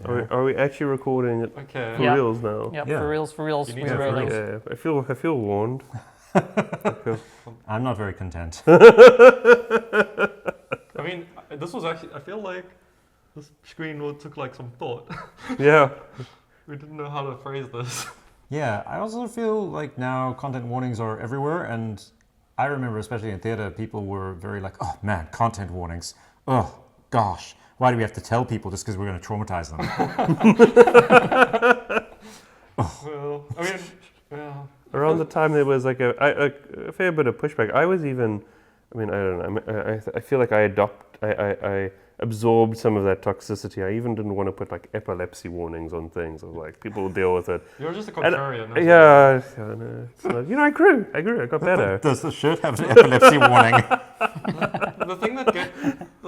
Are we actually recording it Okay. for reals now? Yep, Yeah. for reals, You need we're to rolling. Yeah, I feel warned. I'm not very content. I mean, this was actually, I feel like this screen took like some thought. Yeah. We didn't know how to phrase this. Yeah, I also feel like now content warnings are everywhere, and I remember especially in theater, people were very like, oh man, content warnings. Oh gosh, why do we have to tell people just because we're going to traumatize them? Well, I mean, yeah. Around the time there was like a fair bit of pushback. I was even, I mean, I don't know. I feel like I absorbed some of that toxicity. I even didn't want to put like epilepsy warnings on things. I was like, people will deal with it. You're just a contrarian. Yeah, no, it's not, I grew. I got better. Does the shirt have an epilepsy warning? The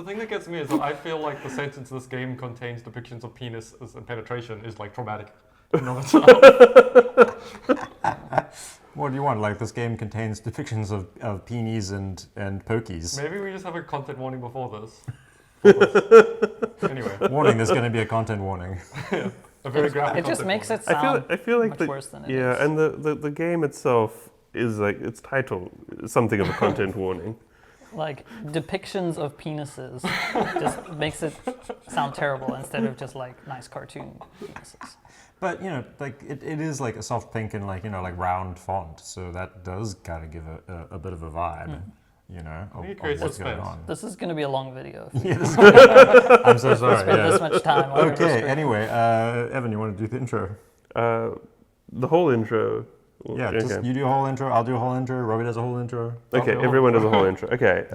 thing that gets me is that I feel like the sentence this game contains depictions of penis and penetration is like traumatic. in of itself. What do you want? Like this game contains depictions of peenies and pokies. Maybe we just have a content warning before this. Anyway, Warning, there's going to be a content warning. a very graphic. It just content makes warning. it sound I feel like much worse than it is. yeah, and the game itself is like its title is something of a content warning. Like depictions of penises just makes it sound terrible instead of just like nice cartoon penises. But like it is like a soft pink and like like round font, so that does kind of give a bit of a vibe, of It creates what's going suspense. on. This is going to be a long video. I'm so sorry. Spend Yeah. this much time. on Okay. screen. Anyway, Evan, you want to do the intro? The whole intro. Yeah. Okay. Just you do a whole intro. I'll do a whole intro. Robbie does a whole intro. Okay, Okay, everyone does a whole intro. Okay.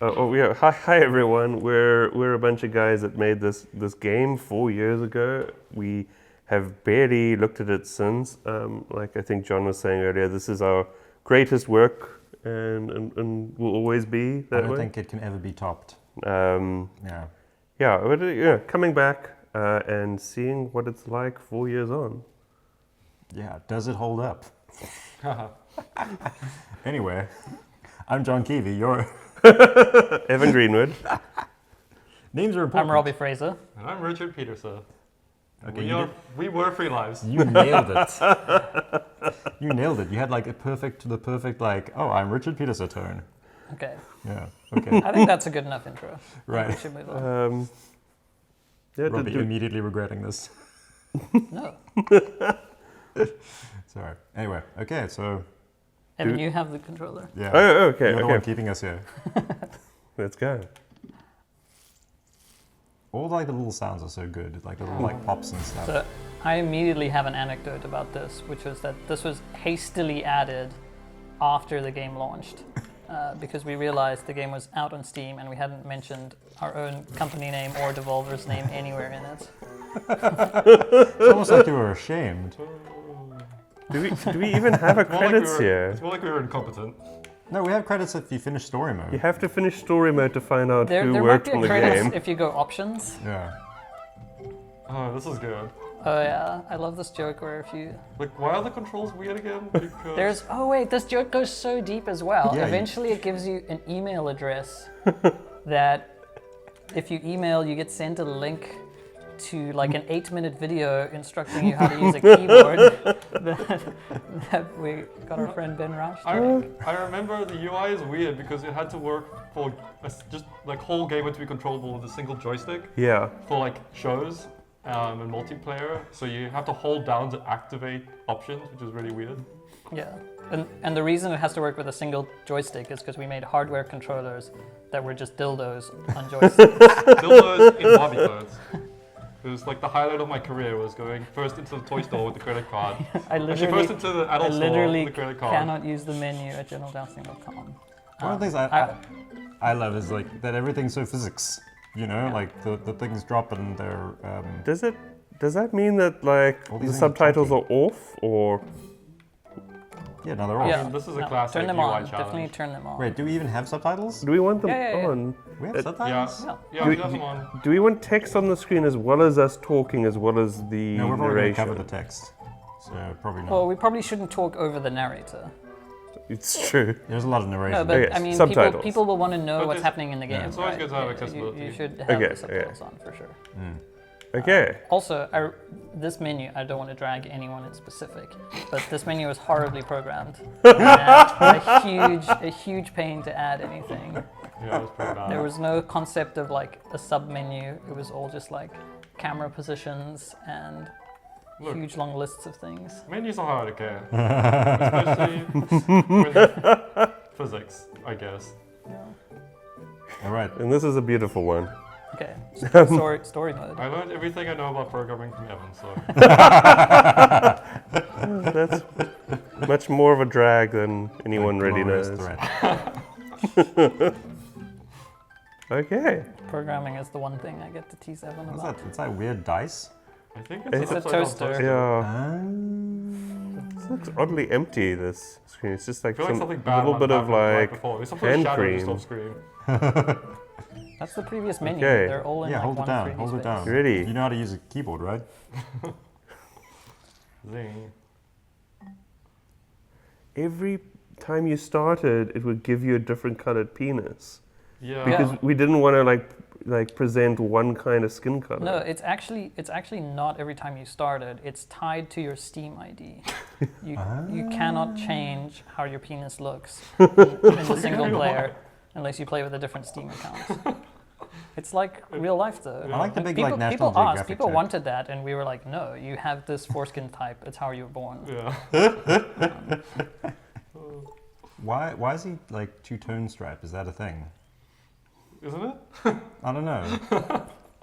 Yeah. Hi everyone. We're a bunch of guys that made this game 4 years ago. We have barely looked at it since. Like I think John was saying earlier, this is our greatest work and will always be that I don't way. think it can ever be topped. Yeah, but coming back and seeing what it's like 4 years on. Yeah. Does it hold up? Anyway, I'm John Keevy. You're Evan Greenwood. names are important. I'm Robbie Fraser. And I'm Richard Peterson. Okay, We were free lives. You nailed it. You nailed it. You had like the perfect like, oh, I'm Richard Peterson tone. Okay. Yeah. Okay. I think that's a good enough intro. We Right. should move on. Yeah, Robbie immediately regretting this. No. Sorry. Anyway. Okay. So Evan, you have the controller. yeah. Oh, okay, You're the one okay. keeping us here. Let's go. All like the little sounds are so good. Like the little like pops and stuff. So I immediately have an anecdote about this, which was that this was hastily added after the game launched. Because we realized the game was out on Steam and we hadn't mentioned our own company name or Devolver's name anywhere in it. It's almost like you were ashamed. Do we even have a credits here? It's more like we were incompetent. No, we have credits if you finish story mode. You have to finish story mode to find out There who might worked be on a the credits game. if you go options. Yeah. Oh, this is good. Oh yeah, I love this joke where if you... Like, why are the controls weird again? Because Oh wait, this joke goes so deep as well. Yeah, Eventually it gives you an email address that if you email, you get sent a link to like an 8-minute video instructing you how to use a keyboard that we got our friend Ben Rush to make. I remember the UI is weird because it had to work for just like whole game had to be controllable with a single joystick Yeah. for like shows and multiplayer. So you have to hold down to activate options, which is really weird. Yeah, and the reason it has to work with a single joystick is because we made hardware controllers that were just dildos on joysticks. Dildos in Barbie clothes. It was like the highlight of my career was going first into the toy store with the credit card. Actually, first into the adult store with the credit card. Cannot use the menu at GenitalJousting.com. One of the things I love is like that everything's so physics. Like the things drop and they're. Does that mean that like All the these things are subtitles are chunky. off or? Yeah, no, they're off. Yeah, This is a no, classic turn them UI on. challenge. Definitely turn them on. Wait, do we even have subtitles? Do we want them Yeah. on? We have Uh, Yeah, subtitles? No. yeah, Do- we have them on. Do we want text on the screen as well as us talking as well as the No, we're probably going to narration? cover the text. So probably not. Well, we probably shouldn't talk over the narrator. It's true. There's a lot of narration. No, but Okay, I mean, subtitles. people will want to know But what's it's- happening in the game. it's always right? good to have You- accessibility. You should have Okay, the subtitles on for sure. Okay. Also, this menu, I don't want to drag anyone in specific, but this menu was horribly programmed. A huge pain to add anything. Yeah, it was pretty bad. There was no concept of like a sub menu. It was all just like camera positions and huge long lists of things. Menus are hard, okay. Especially with physics, I guess. Yeah. All right, and this is a beautiful one. Okay, story mode. I learned everything I know about programming from Evan, so. That's much more of a drag than anyone really knows. Okay. Programming is the one thing I get to tease Evan What's about. that? It's like weird dice. I think It's a upside down toaster. Yeah. This looks oddly empty, this screen. It's just like I feel like some something bad little bit of like some sort of hand shadow just cream. off screen. That's the previous menu. Okay. They're all in Yeah, like hold it one down. 3D Hold it space. down. Ready? You know how to use a keyboard, right? Zing. Every time you started, it would give you a different colored penis. Yeah. Because we didn't want to like present one kind of skin color. No, it's actually not every time you started. It's tied to your Steam ID. You cannot change how your penis looks in the single player unless you play with a different Steam account. It's like real life though. I like the big People, like National people asked, Geographic people check. wanted that, and we were like, no, you have this foreskin type. It's how you were born. Yeah. Why is he like two-tone stripe? Is that a thing? Isn't it? I don't know.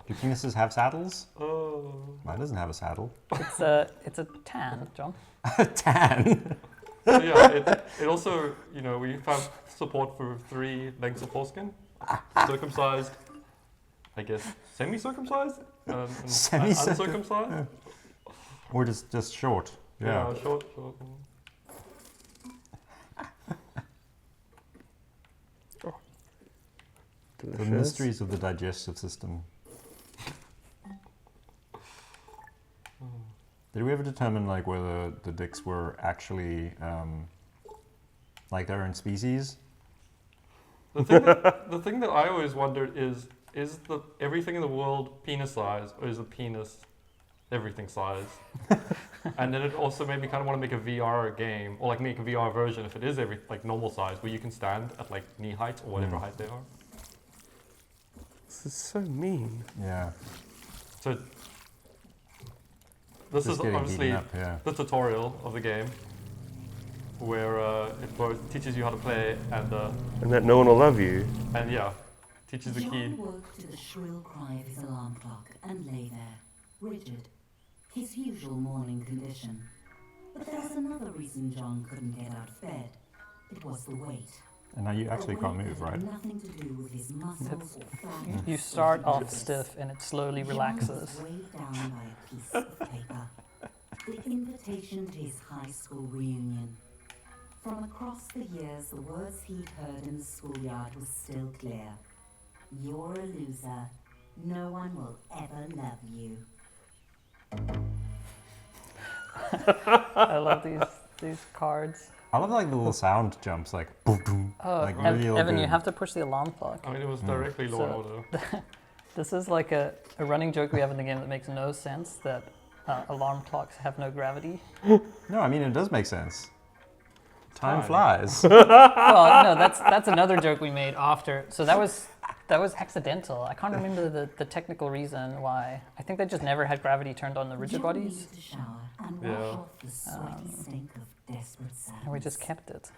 Do penises have saddles? Oh. Mine doesn't have a saddle. It's a tan, John. Tan. So yeah, it also, we have support for 3 lengths of foreskin. Circumcised, I guess, semi-circumcised, and uncircumcised. Or just short. Yeah. Yeah, short. The Delicious. mysteries of the digestive system. Did we ever determine like whether the dicks were actually like their own species? The thing that I always wondered is everything in the world penis size, or is the penis everything size? And then it also made me kind of want to make a VR game, or like make a VR version if it is like normal size, where you can stand at like knee height or whatever height they are. This is so mean. Yeah. So this Just is getting obviously beaten up, yeah. the tutorial of the game, where it both teaches you how to play And that no one will love you. and yeah, teaches the key. John woke to the shrill cry of his alarm clock and lay there, rigid, his usual morning condition. But there was another reason John couldn't get out of bed. It was the weight. And now you actually A can't weight move, that right? had nothing to do with his muscles or fat. You start or off nervous. stiff and it slowly John relaxes. was weighed down by a piece of paper. The invitation to his high school reunion. From across the years, the words he'd heard in the schoolyard was still clear. You're a loser. No one will ever love you. I love these cards. I love like the little sound jumps, like boom, boom. Oh, Like, real Evan, good. you have to push the alarm clock. I mean, it was directly Law and Order. This is like a running joke we have in the game that makes no sense, that alarm clocks have no gravity. No, I mean it does make sense. Time flies. Well, no, that's another joke we made after. So that was accidental. I can't remember the technical reason why. I think they just never had gravity turned on the rigid John bodies, needed to shower and Yeah. wash off the sweaty stink of desperate sadness. and we just kept it.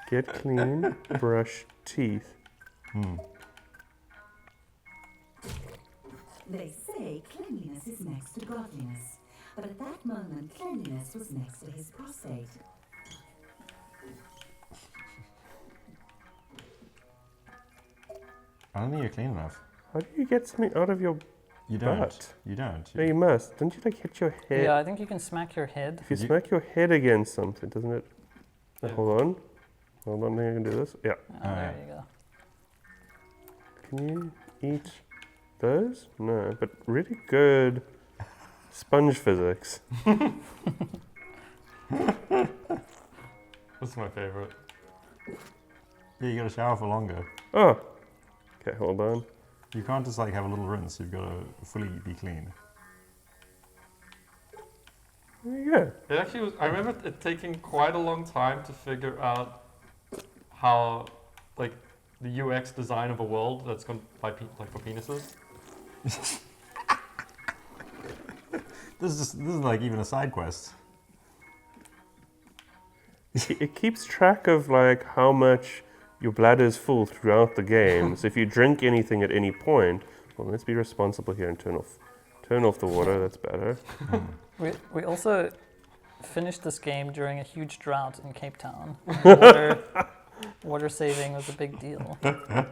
Get clean, brush teeth. They say cleanliness is next to godliness, but at that moment, cleanliness was next to his prostate. I don't think you're clean enough. How do you get something out of your You don't. butt? You don't. No, you must. Don't you like hit your head? Yeah, I think you can smack your head. If you smack your head against something, doesn't it? Yeah. Hold on. Hold on, I think I can do this. Yeah. Oh, there you go. Can you eat those? No, but really good sponge physics. This is my favorite. Yeah, you gotta shower for longer. Oh. Okay, hold on. You can't just like have a little rinse. You've got to fully be clean. Yeah. It actually was. I remember it taking quite a long time to figure out how, like, the UX design of a world that's going by like for penises. This is like even a side quest. It keeps track of like how much your bladder is full throughout the game. So if you drink anything at any point, well, let's be responsible here and turn off the water. That's better. We also finished this game during a huge drought in Cape Town. Water saving was a big deal. Yeah,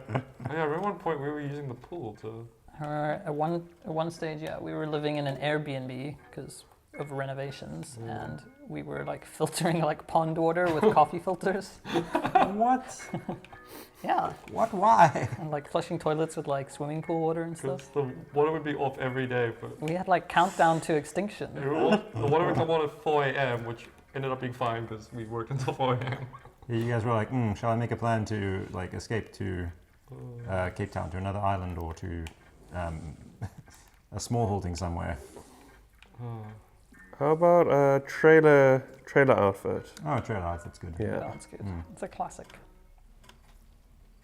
I remember one point we were using the pool to. At one stage, yeah, we were living in an Airbnb because of renovations, and we were like filtering like pond water with coffee filters. What? Yeah, What? Why? and like flushing toilets with like swimming pool water and Because stuff. the water would be off every day, but We had like countdown to extinction. the water would come on at 4 a.m., which ended up being fine because we worked until 4 a.m. Yeah, you guys were like, shall I make a plan to like escape to Cape Town, to another island, or to a small holding somewhere? How about a trailer outfit? Oh, trailer outfit's good. Yeah. That's good. It's a classic.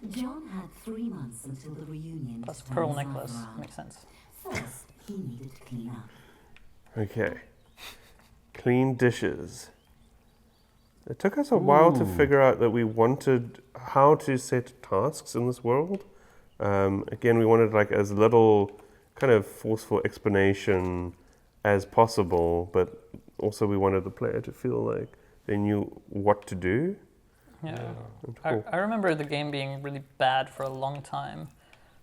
John had 3 months until the reunion. Plus to turn pearl his life necklace around. makes sense. First, he needed to clean up. Okay. Clean dishes. It took us a while to figure out that we wanted how to set tasks in this world. Again, we wanted like as little kind of forceful explanation as possible, but also we wanted the player to feel like they knew what to do. Yeah. And I, cool. I remember the game being really bad for a long time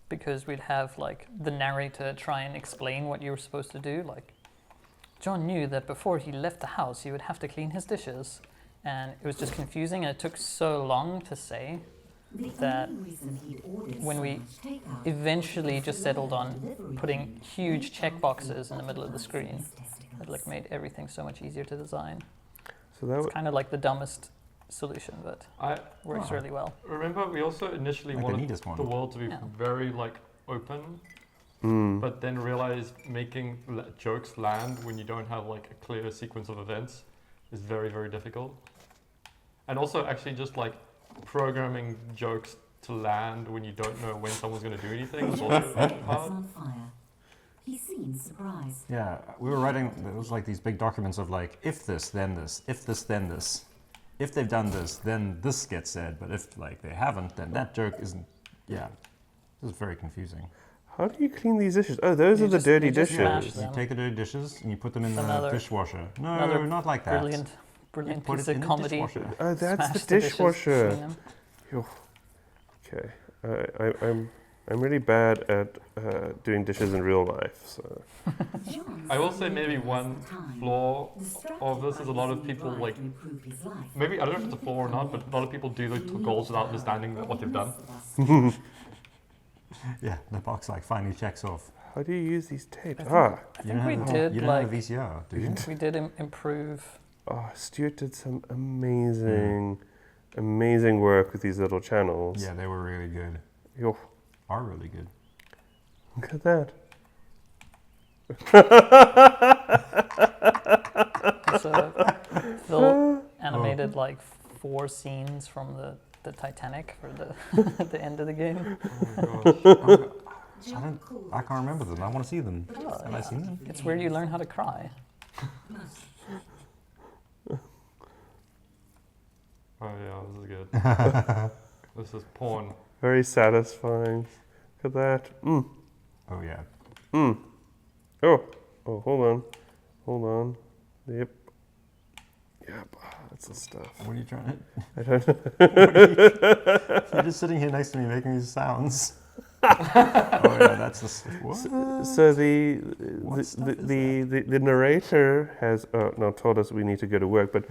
because we'd have like the narrator try and explain what you were supposed to do. Like, John knew that before he left the house, he would have to clean his dishes. And it was just confusing, and it took so long to say that when we eventually just settled on putting huge checkboxes in the middle of the screen, it like made everything so much easier to design. So that It's kind of like the dumbest solution, but I works really well. remember we also initially Like the wanted neatest one. the world to be Yeah. very like open, but then realized making jokes land when you don't have like a clear sequence of events is very, very difficult. And also actually just like programming jokes to land when you don't know when someone's going to do anything is also was hard. on fire. He seemed surprised. Yeah, we were writing. There was like these big documents of like, if this, then this. If this, then this. If they've done this, then this gets said. But if like they haven't, then that joke isn't. Yeah, this is very confusing. How do you clean these dishes? Oh, those You are the just- dirty you just mash dishes. them. You take the dirty dishes and you put them in the Another- dishwasher. No, another not like that. Brilliant Put piece it of in the comedy. dishwasher. Oh, that's Smash the dishes, dishwasher. clean them. Okay, I'm really bad at doing dishes in real life. So John I will say spent maybe the one rest of the time flaw distracted of this by is a lot of his people drive like to improve his life. maybe I don't know if it's a flaw or not, but a lot of people do the goals without understanding what they've done. Yeah, the box like finally checks off. how do you use these tapes? I Ah, I think we did You don't like have a VCR, do you? we did improve. oh, Stuart did some amazing work with these little channels. Yeah, they were really good. Yo, Are really good. look at that. So Phil animated like 4 scenes from the Titanic for the the end of the game. I can't remember them. I want to see them. Oh, Have I seen them? It's where you learn how to cry. Oh yeah, this is good. This is porn. Very satisfying. Look at that. Oh yeah. Oh, hold on. Yep. That's the stuff. What are you trying to? I don't know. You're just sitting here next to me making these sounds. Oh yeah, that's the. What? So What stuff is the narrator has now told us we need to go to work, but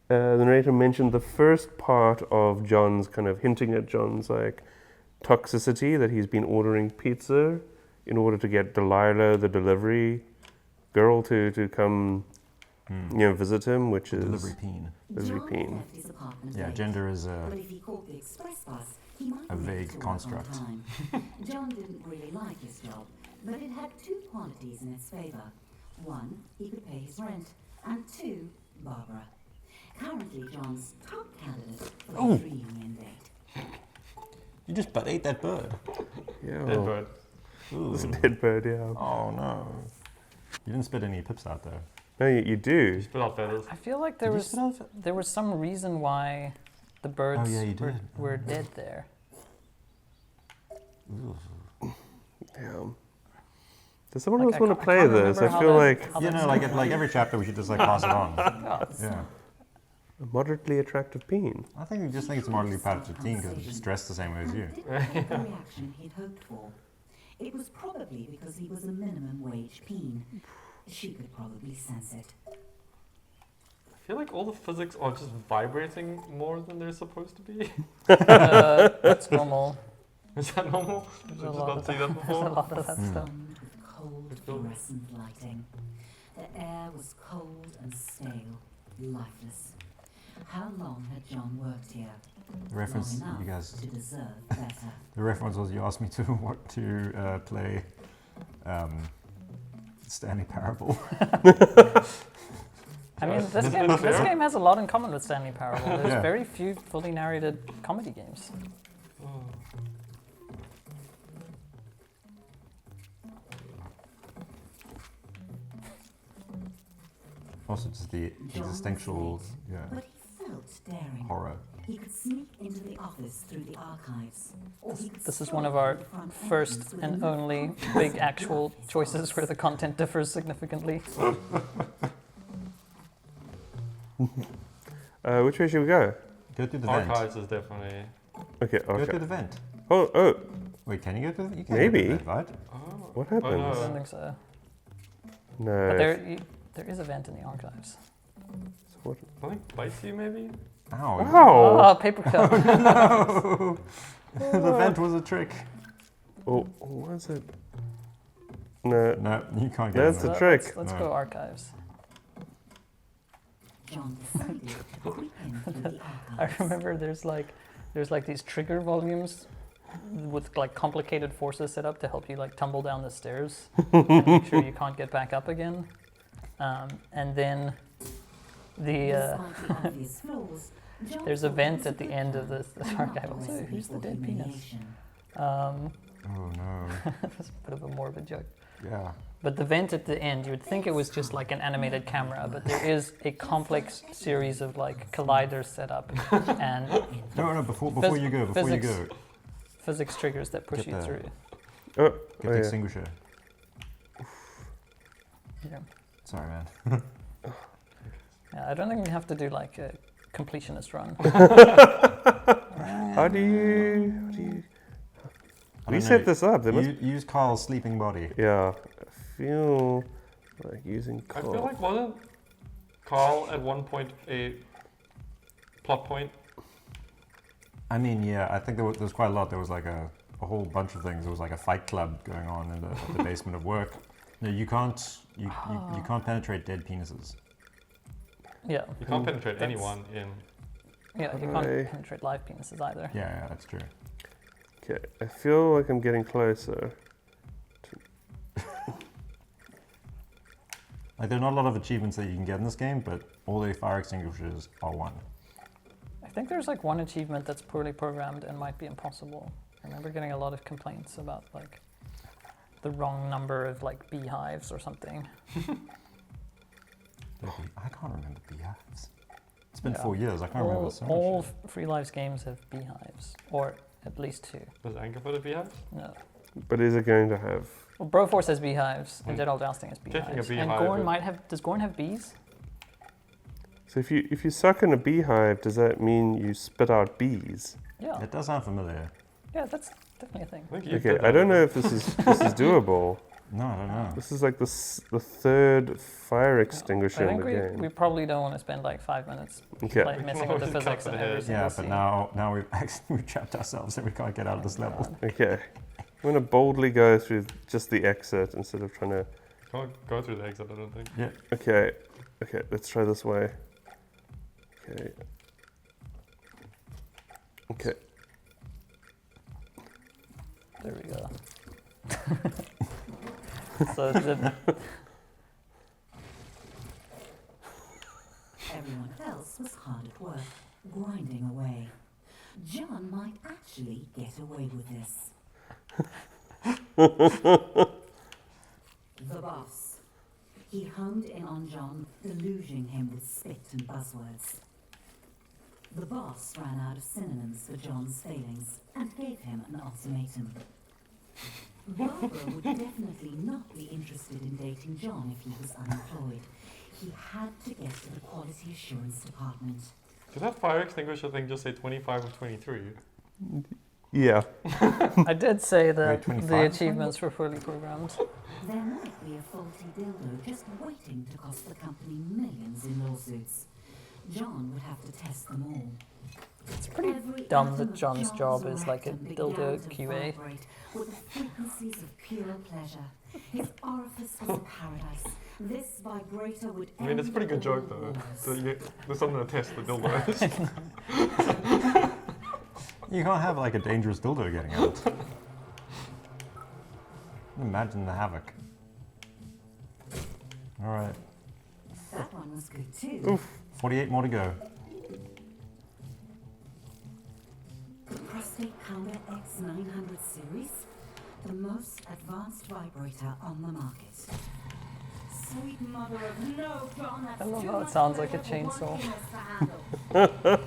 the narrator mentioned the first part of John's kind of hinting at John's like toxicity, that he's been ordering pizza in order to get Delilah, the delivery girl, to come visit him, which is Delivery peen. delivery John peen. left his apartment Yeah, late, gender is but if he caught the express bus, he might a be able vague to work construct. on time. John didn't really like his job, but it had 2 qualities in its favour. One, he could pay his rent, and 2, Barbara. Currently John's top candidate for Oh. his reunion date. You just ate that bird. Yeah. Dead bird. Ooh. It's a dead bird, yeah. Oh no. You didn't spit any pips out though. No, you do. Spit out feathers. I feel like Did you spit out? there was some reason why the birds yeah, you were, did. were dead there. Ooh. Yeah. Does someone Like, else want to I play can't this? remember I how feel that- like how You that know, like every chapter we should just like pass it on. Oh, it's- Yeah. a moderately attractive bean. I think think it's moderately patched team because it's dressed the same way as you. Didn't get the reaction he'd hoped for. It was probably because he was a minimum wage peen. She could probably sense it. I feel like all the physics are just vibrating more than they're supposed to be. That's normal. Is that normal? I There's just a lot not of see that There's a before. lot of that stuff. Filmed with cold fluorescent lighting. The air was cold and stale, lifeless. How long had John worked here? The reference, Long enough you guys. to deserve better. The reference was you asked me to play Stanley Parable. I mean, this Isn't game, it this fair? game has a lot in common with Stanley Parable. There's Yeah. very few fully narrated comedy games. Oh. Also, just the John existential was late, but he felt daring. horror. He could sneak into the office through the archives. Or he could This is stroll one of our to the front first entrance with a and notebook only and big some actual office choices files. where the content differs significantly. Which way should we go? Go to the vent. Archives is definitely. Okay, Go to okay. the vent. Oh, Wait, can you go to the? You can Maybe. Go to the vent, right? Oh. what Oh, happened? I no. don't think so. No. But there is a vent in the archives. What? Something bites you, maybe? Ow. Ow! Oh, paper cup. No! The vent was a trick. Oh, what was it? No. No, you can't get That's in a there. trick. Let's No. go archives. John decided to creep in through the I archives. remember there's like these trigger volumes with like complicated forces set up to help you like tumble down the stairs and make sure you can't get back up again. And then the Despite the obvious flaws, John there's a thought vent it was at the good end plan, of this but not archive. a Also, recipe who's the for dead penis? humiliation. Oh no. That's a bit of a morbid joke. Yeah. But the vent at the end, you would think it was just like an animated camera, but there is a complex series of like colliders set up and No, before Phys- you go, physics physics triggers that push Get you the- through. Oh, get oh the yeah. extinguisher. Yeah. Sorry, man. Yeah, I don't think you have to do like a completionist run. How do you? I We don't set know. this up. There must. Use Carl's sleeping body. Yeah, I feel like using. I Carl. feel like wasn't Carl at one point a plot point? I mean, yeah, I think there was quite a lot. There was like a whole bunch of things. There was like a fight club going on in the basement of work. No, you can't you can't penetrate dead penises. Yeah, You can't penetrate That's- anyone in. yeah, you Right. can't penetrate live penises either. Yeah, that's true. Okay, I feel like I'm getting closer. Like there are not a lot of achievements that you can get in this game, but all the fire extinguishers are one. I think there's like one achievement that's poorly programmed and might be impossible. I remember getting a lot of complaints about like the wrong number of like beehives or something. I can't remember beehives. It's been Yeah. 4 years. I can't remember so much. All Free Lives games have beehives, or at least 2. Does Angerfoot have beehives? No. But is it going to have? Well, Broforce has beehives, and Mm. Genital Jousting has Taking a beehives. And beehive Gorn is- might have. Does Gorn have bees? So if you suck in a beehive, does that mean you spit out bees? Yeah. It does sound familiar. Yeah, that's definitely a thing. I think you Okay, did I that. don't know if this is doable. No, I don't know. This is like the third fire extinguisher I in think the we game. probably don't want to spend like 5 minutes Okay. like, We messing can with the always physics cut in to the every head. single Yeah, but scene. now we've actually trapped ourselves and we can't get out of this level. Okay, I'm gonna boldly go through just the exit instead of trying to. Can't go through the exit, I don't think. Yeah. Okay, let's try this way. Okay. Okay. There we go. So the boss was hard at work, grinding away. John might actually get away with this. The boss. He honed in on John, deluging him with spit and buzzwords. The boss ran out of synonyms for John's failings and gave him an ultimatum. Barbara would definitely not be interested in dating John if he was unemployed. He had to get to the quality assurance department. Did that fire extinguisher thing just say 25 of 23? Yeah. I did say that Wait, 25? the achievements were fully programmed. There might be a faulty dildo just waiting to cost the company millions in lawsuits. John would have to test them all. It's pretty Every dumb atom that of John's job is like a rectum dildo began to QA. vibrate with the frequencies of pure pleasure. His orifice was a paradise. This vibrator would I mean, it's a pretty good end joke all though. wars. So there's something to test the dildos. You can't have like a dangerous dildo getting out. Imagine the havoc. All right, That one was good too. 48 more to go. Prostate Pounder X900 series, the most advanced vibrator on the market. Sweet mother of no, John, that's I love too how it much sounds like a pleasure for one chainsaw. penis to handle.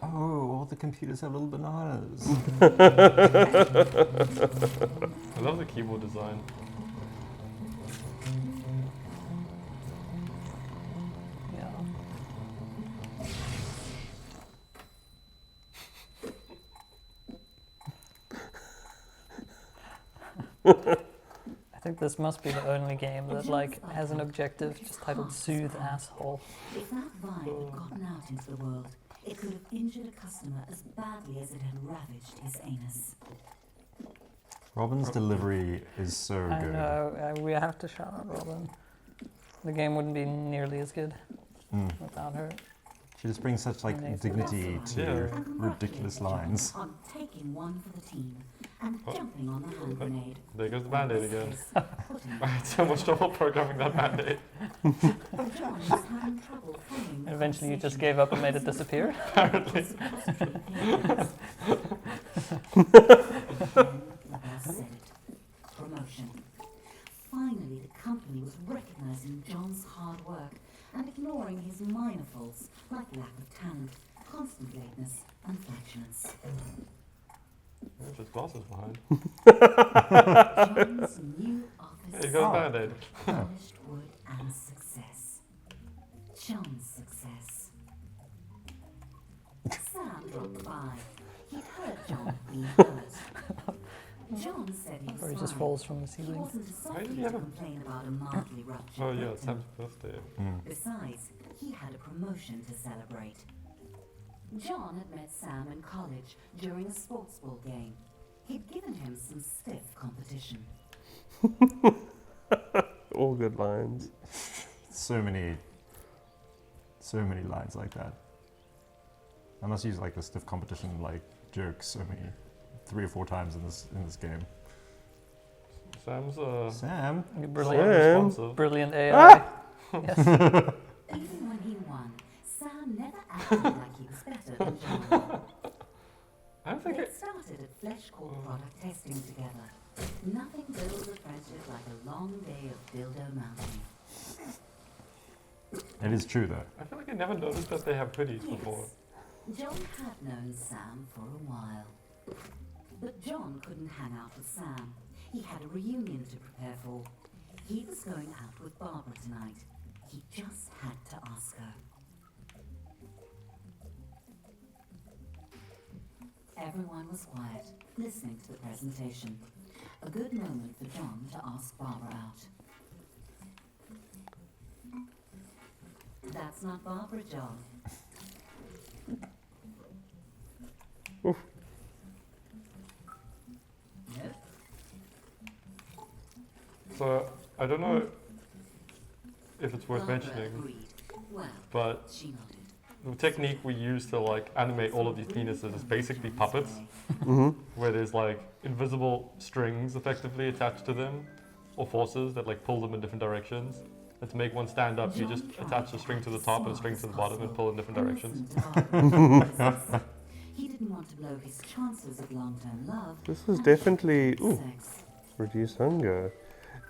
Oh, all the computers have little bananas. I love the keyboard design. Yeah. I think this must be the only game that like has an objective just titled "Soothe Asshole." If that vibe had gotten out into the world, it could have injured a customer as badly as it had ravaged his anus. Robin's delivery is so I good. know, we have to shout out Robin. The game wouldn't be nearly as good Mm. without her. She just brings such like Amazing. dignity to Yeah. ridiculous lines. On taking one for the team and Oh. jumping on the hand grenade. There goes the band-aid again. Putting I had so much trouble programming that band-aid. John was having trouble following the Eventually, you just conversation. gave up and made it disappear. Apparently. The boss said it. Promotion. Finally, the company was recognizing John's hard work and ignoring his minor faults like lack of talent, constant lateness, and flatulence. Just glasses behind. John's new office There goes the band-aid. polished wood and success. John's success. Sam dropped by. He'd heard John had been hurt. John said he was Or he just fine. falls from the He ceiling. wasn't Why did assaulted he to have a- complain about a mildly ruptured Oh yeah, it's rectum. Sam's birthday. Mm. Besides, he had a promotion to celebrate. John had met Sam in college during a sports ball game. He'd given him some stiff competition. All good lines. So many lines like that. I must use like the stiff competition like joke so many 3 or 4 times in this game. Sam's Sam, Brilliant, Sam. responsive. brilliant AI. Yes. Even when he won, Sam never acted like he was better than John. I don't think They it. started at Flesh Core product testing together. Nothing builds a friendship like a long day of dildo mounting. it is true though. I feel like I never noticed that they have hoodies before. Yes, John had known Sam for a while. But John couldn't hang out with Sam. He had a reunion to prepare for. He was going out with Barbara tonight. He just had to ask her. Everyone was quiet, listening to the presentation. A good moment for John to ask Barbara out. That's not Barbara, John. Nope. So I don't know if it's worth Barbara mentioning, agreed. Well, but she nodded. the technique we use to like animate all of these penises is basically puppets, where there's like invisible strings effectively attached to them, or forces that like pull them in different directions. And to make one stand up, you just attach a string to the top and a string to the bottom and pull in different directions. He didn't want to blow his chances of long-term love. This is definitely reduce hunger.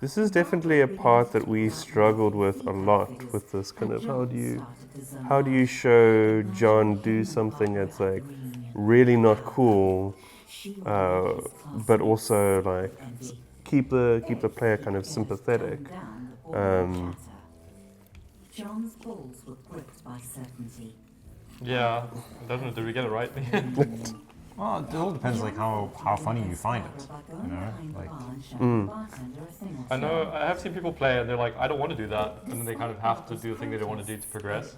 This is definitely a part that we struggled with a lot with this kind of how do you show John do something that's like really not cool, but also like keep the player kind of sympathetic. John's balls were gripped by certainty. Yeah, I don't know, did we get it right? Well, it all depends like how funny you find it. You know, like I know, I have seen people play and they're like, I don't want to do that. And then they kind of have to do the thing they don't want to do to progress.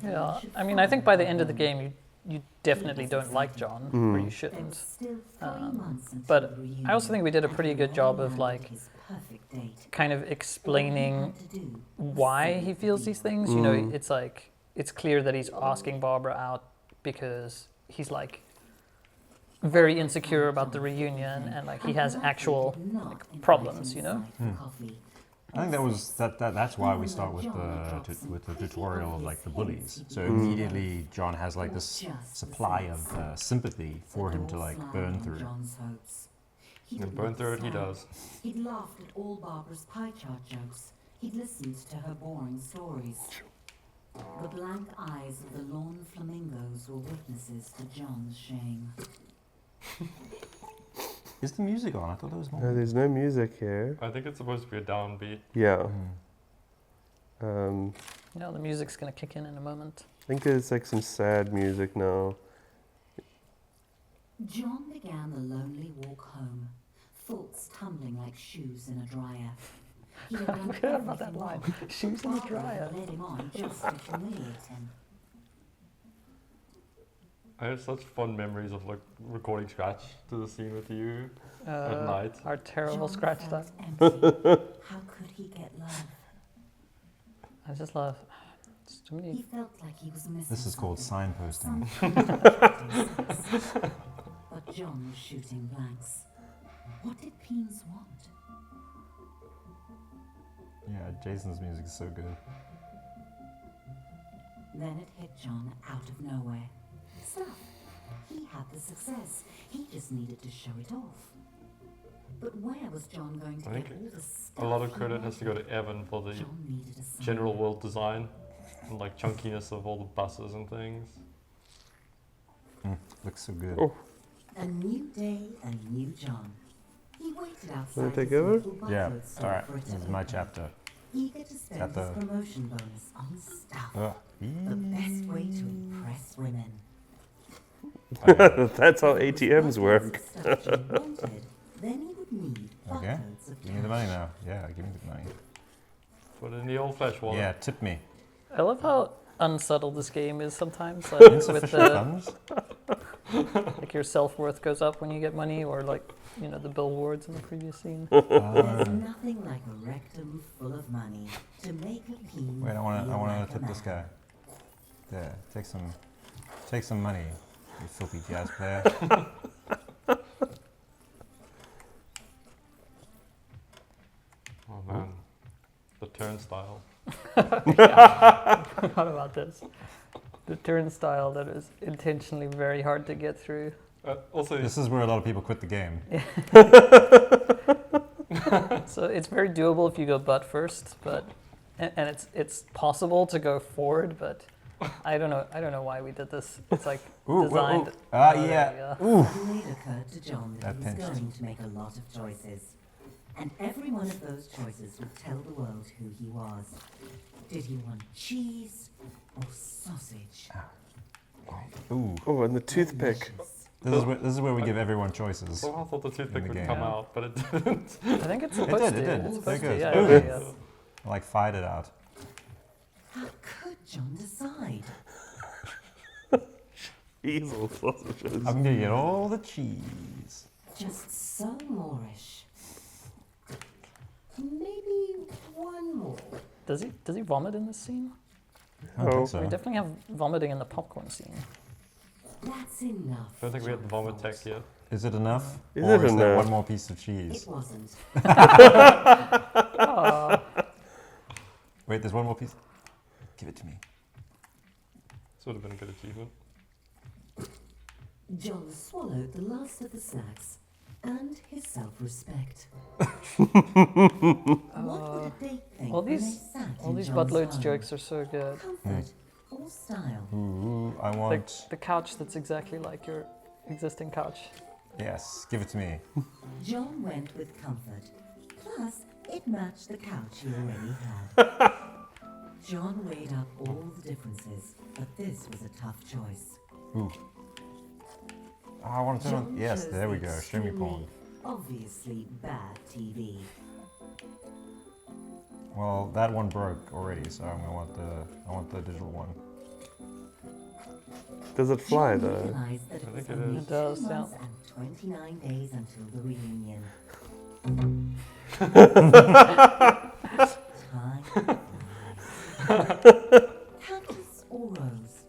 Yeah, I mean, I think by the end of the game, you definitely don't like John, or you shouldn't. But I also think we did a pretty good job of like kind of explaining why he feels these things. You know, it's like it's clear that he's asking Barbara out because he's like very insecure about the reunion and like he has actual like, problems. You know. I think that's why we start with the tutorial of like the bullies. So immediately John has like this supply of sympathy for him to like burn through. And burn through it he does. He'd laughed at all Barbara's pie chart jokes. He'd listened to her boring stories. The blank eyes of the lawn flamingos were witnesses to John's shame. Is the music on? I thought there was more. No, there's no music here. I think it's supposed to be a downbeat. Yeah. No, the music's gonna kick in a moment. I think there's like some sad music now. John began the lonely walk home, thoughts tumbling like shoes in a dryer. He had done forgot about that line. Shoes in the Barbara dryer. led him on just to humiliate him. I have such fun memories of like recording Scratch to the scene with you at night. Our terrible John scratch felt stuff. empty. How could he get love? I just love. It's too He many. felt like he was missing. This is called something. signposting. But John was shooting blanks. What did Peens want? Yeah, Jason's music is so good. Then it hit John out of nowhere. Stuff. He had the success. He just needed to show it off. But where was John going to I get think all the stuff? A lot of he credit has to go wanted? to Evan for the John needed a sign. general world design and like chunkiness of all the buses and things. Looks so good. Oh. A new day, a new John. He waited outside. Wanna take his over? local Yeah, barcode store alright. for it to This is my open, chapter. Eager to spend Chapter. his promotion bonus on stuff. Ugh. The best way to impress women. That's how ATMs work. Stuff John wanted, then he would need Okay. barcodes of Give me the money now. Yeah, give me the money. Put it in the old flesh wallet. Yeah, tip me. I love how unsubtle this game is sometimes. Like with Insufficient funds? like your self-worth goes up when you get money, or like you know the billboards in the previous scene. There's nothing like a rectum full of money to make a peen. Wait, I feel wanna like a tip this man. guy. There, take some money, you filthy jazz player. Oh man, the turnstile. Forgot about this. The turnstile that is intentionally very hard to get through. Also, This is where a lot of people quit the game. So it's very doable if you go butt first, but and it's possible to go forward, but I don't know why we did this. It's like designed. Yeah. Ooh. Suddenly it occurred to John that he was That pinched. going to make a lot of choices. And every one of those choices would tell the world who he was. Did he want cheese or sausage? Ooh. Oh, and the toothpick. This is where we give everyone choices. somehow thought the toothpick the would game. come out, but it didn't. I think it's supposed did, to. it did. It's It's very supposed to. good. Yeah, It's very yeah, good. yeah. Like, fight it out. How could John decide? Cheese or sausages. I'm gonna get all the cheese. Just so Moorish. Maybe one more. Does he vomit in this scene? I don't think Oh. We so. definitely have vomiting in the popcorn scene. That's enough. I don't think we had the John vomit tech thought. yet. Is it enough? Is or it is there enough? one more piece of cheese? It wasn't. Wait, there's one more piece. Give it to me. This would have been a good achievement. John swallowed the last of the snacks and his self-respect. What would a date think all when they these- sat All in these John's buttloads home? jokes are so good. Comfort or style? Ooh, I The, want. the couch that's exactly like your existing couch. Yes, give it to me. John went with comfort. Plus, it matched the couch he already had. John weighed up all the differences, but this was a tough choice. Ooh. Oh, I want to turn on. John Yes, chose there we the go. Show me porn. extremely, obviously bad TV. Well, that one broke already, so I want the digital one. Does it fly John though? realized that I it was think it only is. It does, 2 yeah. months and 29 days until the reunion. Time flies. Cactus or rose?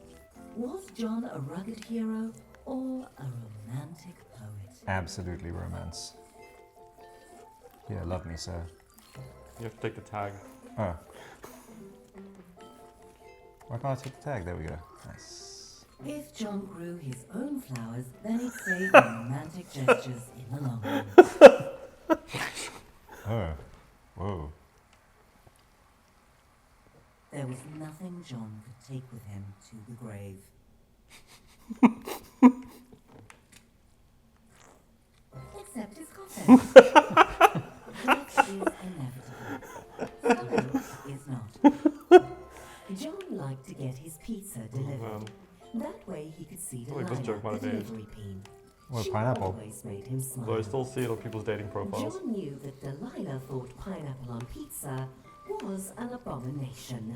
Was John a rugged hero or a romantic poet? Absolutely romance. Yeah, love me, sir. You have to take the tag. Oh. Why can't I take the tag? There we go. Nice. If John grew his own flowers, then he'd save the romantic gestures in the long run. Oh. Whoa. There was nothing John could take with him to the grave. Except his coffin. Death is inevitable. Sorrow is not. John liked to get his pizza delivered. That way he could see I think this joke might Delilah, the have aged. delivery peen. What, She pineapple? always made him smile. Though I still see it on people's dating profiles. John knew that Delilah thought pineapple on pizza was an abomination.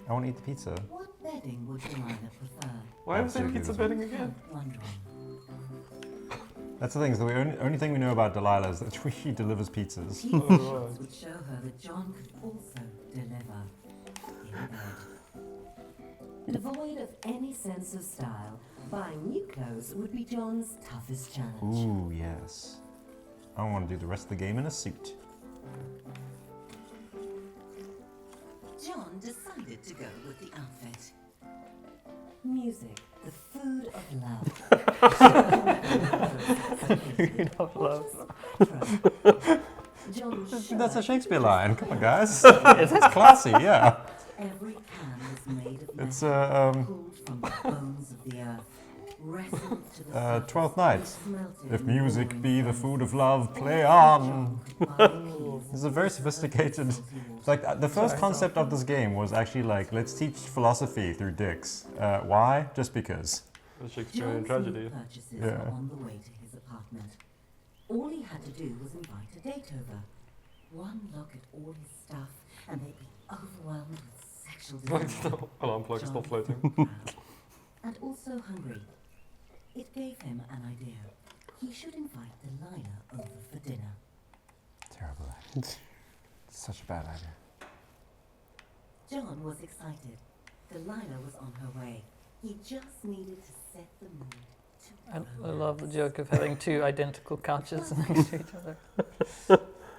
I want to eat the pizza. What bedding would Delilah prefer? Why am I saying Absolutely pizza this betting again? Wondering. That's the thing, is the only thing we know about Delilah is that she delivers pizzas. Pizza right. shots would show her that John could also deliver in bed. Devoid of any sense of style, buying new clothes would be John's toughest challenge. Ooh, yes. I want to do the rest of the game in a suit. John decided to go with the outfit. Music, the food of love. Food of love. John That's a shirt Shakespeare line. Come on, guys. It's classy, yeah. Every can was made of It's metal, pulled from the bones of the earth, wrestled to the surface, Twelfth Night. and smelted If in the music roaring be the furnace. food of love, play All on. John could buy keys This is a very sophisticated. and Like the first concept of this game was actually like, let's teach philosophy through dicks. Why? Just because. The Shakespearean John's tragedy. new purchases Yeah. were on the way to his apartment. All he had to do was invite a date over. One look at all his stuff, and they'd be overwhelmed with sexual desire. Alarm plug is still John floating. felt proud and also hungry. It gave him an idea. He should invite Delilah over for dinner. Terrible idea. Such a bad idea. John was excited. Delilah was on her way. He just needed to set the mood to I love the joke of having two identical couches next to each other.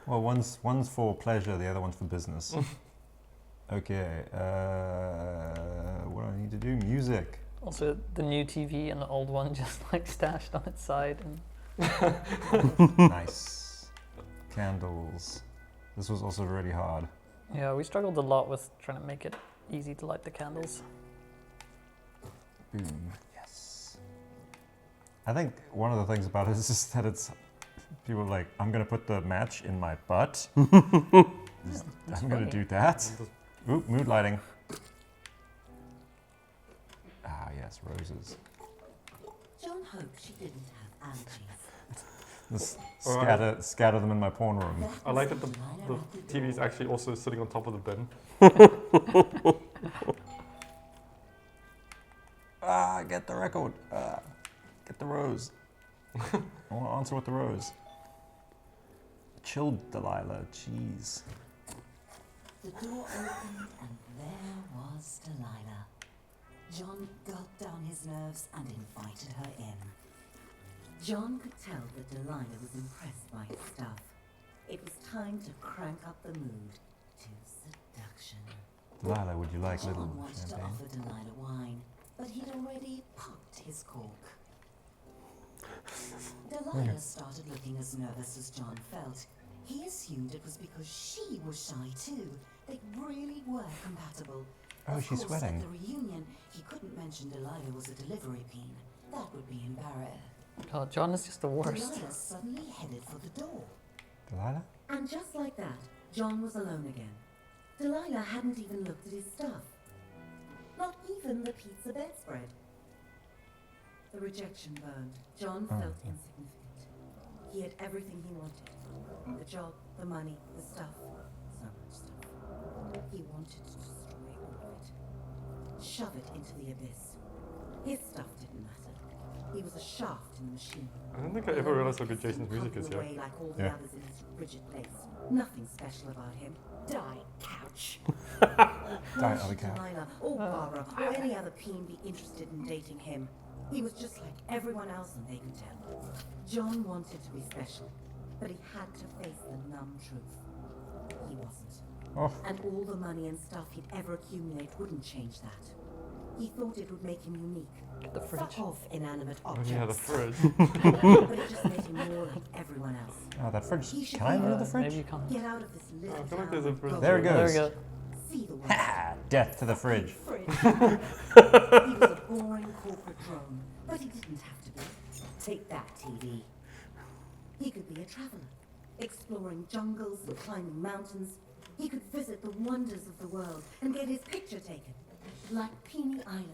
Well, one's for pleasure, the other one's for business. Okay. What do I need to do? Music. Also, the new TV and the old one just like stashed on its side. And Nice. Candles. This was also really hard. yeah, we struggled a lot with trying to make it easy to light the candles. Boom. Yes. I think one of the things about it is just that it's people are like, I'm gonna put the match in my butt. I'm gonna do that. Oop, mood lighting. Ah, yes, roses. John hoped she didn't have allergies. Just Alright. scatter them in my porn room. I like that the Delilah at the TV is door. actually also sitting on top of the bin. Ah, get the record. Get the rose. I want to answer with the rose. Chilled Delilah, jeez. The door opened and there was Delilah. John gulped down his nerves and invited her in. John could tell that Delilah was impressed by his stuff. It was time to crank up the mood to seduction. Delilah, would you like a little John wanted to champagne? offer Delilah wine, but he'd already popped his cork. Delilah started looking as nervous as John felt. He assumed it was because she was shy too. They really were compatible. Oh, Of she's course, sweating. At the reunion, he couldn't mention Delilah was a delivery peen. That would be embarrassing. God, John is just the worst. Delilah suddenly headed for the door. Delilah? And just like that, John was alone again. Delilah hadn't even looked at his stuff. Not even the pizza bedspread. The rejection burned. John felt insignificant. He had everything he wanted. The job, the money, the stuff. So much stuff. He wanted to destroy all of it. Shove it into the abyss. His stuff didn't matter. He was a shaft in the machine. I don't think I ever realized how good Jason's music is Away yet. like all the Yeah. others in his rigid place. Nothing special about him. Die, couch. Die, Why other should couch. Delilah or Barbara or any other peen be interested in dating him? He was just like everyone else and they could tell. John wanted to be special, but he had to face the numb truth. He wasn't. Oh. And all the money and stuff he'd ever accumulate wouldn't change that. He thought it would make him unique. The fridge. Fuck off, inanimate Oh objects. yeah, the fridge. But it just made him more like everyone else. Oh, that fridge. He should Can I be move the the- fridge? Maybe you can't. Get out of this little I feel like town there's a and fridge go There it There we goes. go. See the world. Ha! Death to the fridge. Fridge. He was a boring corporate drone, but he didn't have to be. Take that, TV. He could be a traveler, exploring jungles and climbing mountains. He could visit the wonders of the world and get his picture taken, like Peony Island,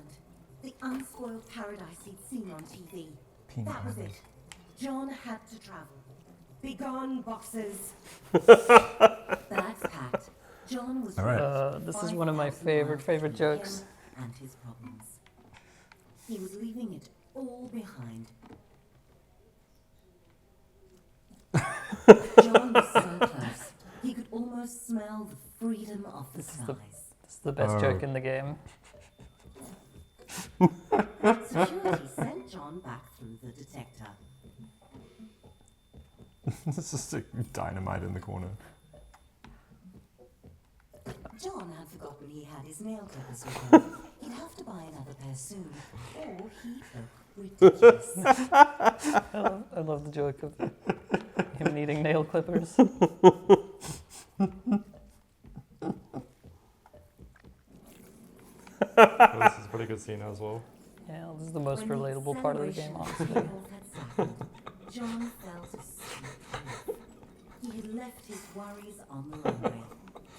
the unspoiled paradise he'd seen on TV. Peony That was Island. it. John had to travel. Begone, boxes. Bags packed. John was All right. ready This is one of my favorite between jokes. him and his problems. He was leaving it all behind. John was so close. He could almost smell the freedom of the skies. This is the best Oh. joke in the game. Security sent John back through the detector. There's just a dynamite in the corner. John had forgotten he had his nail clippers with him. He'd have to buy another pair soon, or he'd look ridiculous. I love the joke of him needing nail clippers. Oh, this is a pretty good scene as well. Yeah, this is the most When the relatable part of the game, acceleration honestly. of the had slackened, John felt a sweet relief. He had left his worries on the runway.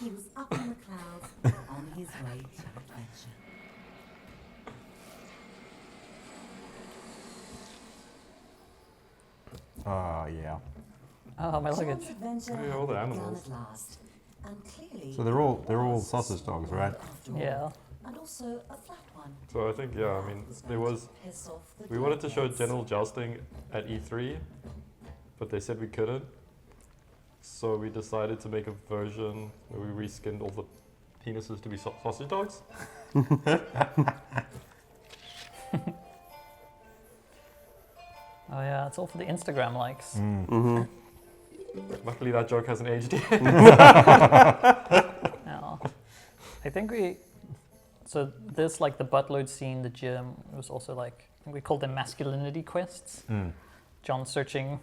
He was up in the clouds on his way to adventure. Oh, yeah. Oh, my luggage. John's adventure Oh, yeah, had all the begun animals. at last, and clearly So they're all it was sausage dogs, right? after all. Yeah. And also a flat one. So I think, yeah, I mean, there was. Piss off the We wanted to show dogheads. Genital Jousting at E3, but they said we couldn't. So we decided to make a version where we reskinned all the penises to be sausage dogs. Oh yeah, it's all for the Instagram likes. Mm-hmm. Luckily, that joke hasn't aged yet. Yeah. I think so this, like the buttload scene, the gym, it was also like, I think we called them masculinity quests. Mm. John searching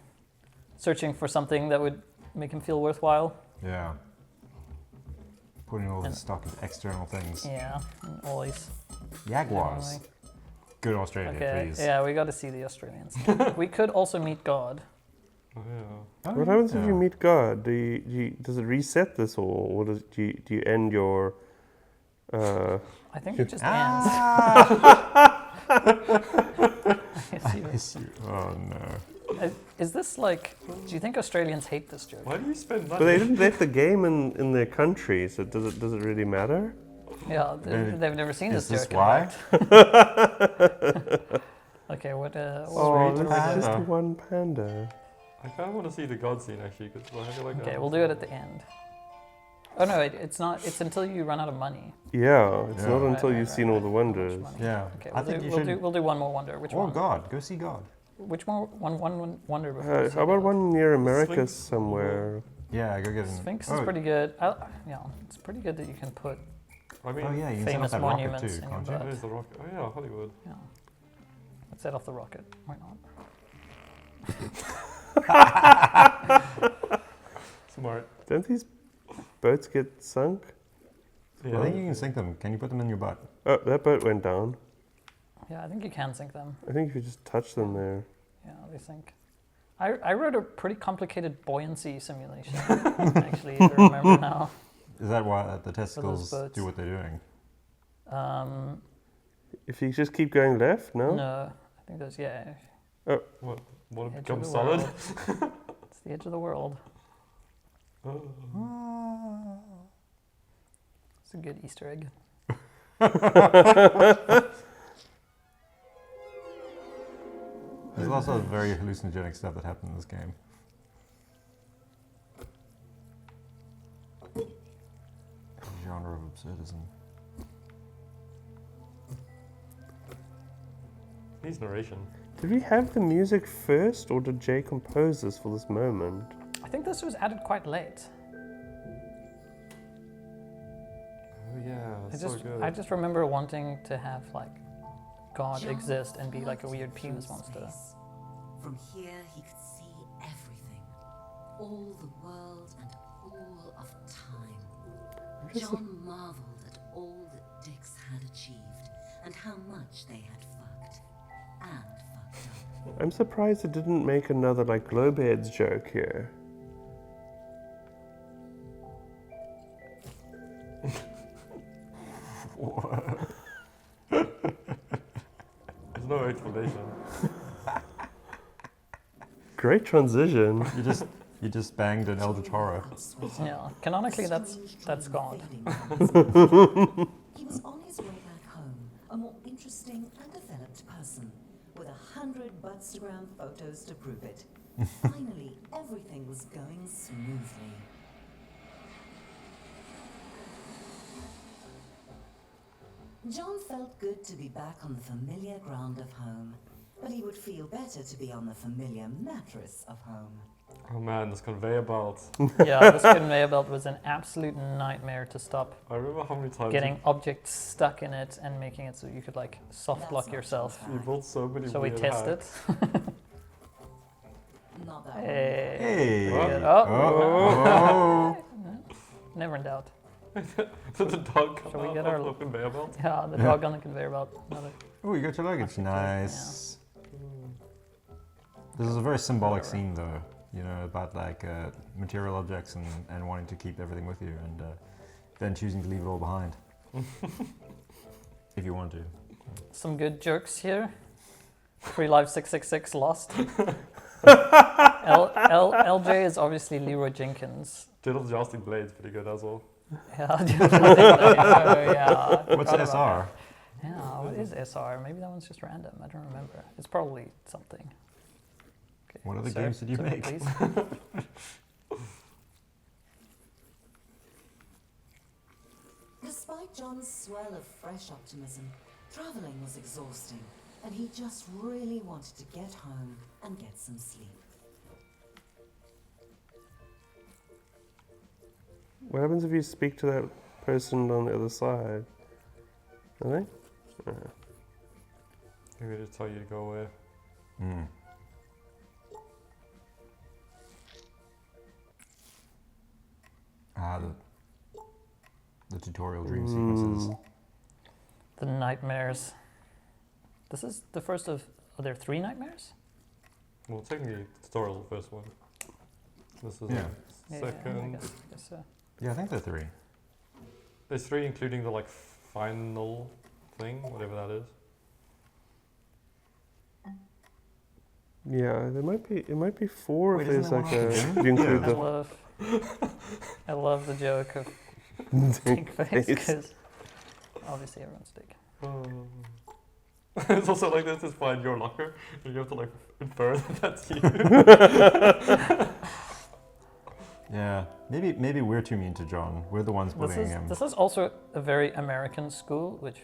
for something that would make him feel worthwhile. Yeah. Putting all And- this stock into external things. Yeah, and always. Jaguars. Generally. Good Australia, Okay, please. yeah, we got to see the Australians. We could also meet God. Oh, yeah. Oh, What happens if yeah. you meet God? Does it reset this, or do you end your? I think it just ends. Ah! Yes, I you- miss you. Oh no. Is this like? Do you think Australians hate this joke? Why do you spend money? But they didn't let the game in their country, so does it really matter? Yeah, Maybe- they've never seen Is this this joke. why? Okay, what? Oh, what this are we is just panda. one panda. I kind of want to see the God scene actually, because I feel like. Okay, we'll do it at the end. Oh no, it's not. It's until you run out of money. Yeah, it's Yeah. not Right, until right, you've right, seen all right. the How much wonders. money? Yeah. Okay, I think you should. we'll do one more wonder. Which Oh one? God, go see God. Which more one wonder before? How about one near America Sphinx. somewhere? Yeah, go get an. Sphinx oh, is pretty good. It's pretty good that you can put. I mean, Oh yeah, you can set Famous off that rocket monuments too, in your can't butt. you? it is the rocket. Oh yeah, Hollywood. Yeah. Let's set off the rocket. Why not? Smart. Don't these boats get sunk? Yeah. I think you can sink them. Can you put them in your butt? Oh, that boat went down. Yeah, I think you can sink them. I think if you just touch them there. Yeah, they sink. I wrote a pretty complicated buoyancy simulation. Actually, if I remember now. Is that why the testicles boats. do what they're doing? If you just keep going left, no? No, I think there's Want to Edge of become the solid? world. It's the edge of the world. Oh. It's a good Easter egg. There's lots of very hallucinogenic stuff that happened in this game. Genre of absurdism. Needs narration. Did we have the music first, or did Jay compose this for this moment? I think this was added quite late. Oh yeah, it's so good. I just remember wanting to have like God exist and be like a weird penis monster. From here he could see everything. All the world and all of time. John marveled at all that Dix had achieved and how much they had fucked and fucked up. I'm surprised it didn't make another like Globeheads joke here. There's no explanation. Great transition. You just banged an Eldritch horror. Yeah, canonically that's God. He was on his way back home, a more interesting and developed person, with 100 Buttstagram photos to prove it. Finally, everything was going smoothly. John felt good to be back on the familiar ground of home, but he would feel better to be on the familiar mattress of home. Oh man, this conveyor belt. Yeah, this conveyor belt was an absolute nightmare to stop I remember how many times getting objects stuck in it and making it so you could like soft That's lock not yourself. too you bad. built so many So we weird test hacks. it. Not that one. Hey. Hey! Good. Oh! Never in doubt. Did the dog come Shall we out get of our- the conveyor belt? Yeah, the dog on the conveyor belt. Another. Oh, you got your luggage. Nice. This is a very symbolic scene, though. You know, about like material objects and wanting to keep everything with you, and then choosing to leave it all behind. If you want to. Some good jokes here. Free Live 666 lost. LJ is obviously Leroy Jenkins. Genital Jousting Blades, pretty good as well. Yeah, yeah. What's forgot about SR? that. Yeah, what is SR? Maybe that one's just random. I don't remember. It's probably something. Okay, What other sir, games did you sir, make? Please. Despite John's swell of fresh optimism, traveling was exhausting, and he just really wanted to get home and get some sleep. What happens if you speak to that person on the other side? Nothing? Maybe just tell you to go away. Mm. Ah, the tutorial dream sequences. The nightmares. This is the first of. Are there 3 nightmares? Well, technically, tutorial is the first one. This is Yeah. the Yeah, second. I guess so. Yeah, I think they're 3. There's 3, including the like final thing, whatever that is. Yeah, there might be. It might be 4 Wait, if there's isn't like there one a. off the gym? You include Yeah. I love the joke of dick face because obviously everyone's dick. It's also like this is find your locker, and you have to like infer that that's you. Yeah, maybe we're too mean to John. We're the ones bullying him. This is also a very American school, which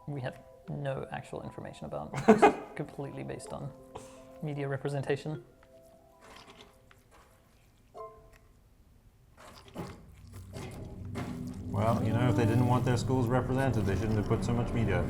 we have no actual information about. It's completely based on media representation. Well, you know, if they didn't want their schools represented, they shouldn't have put so much media.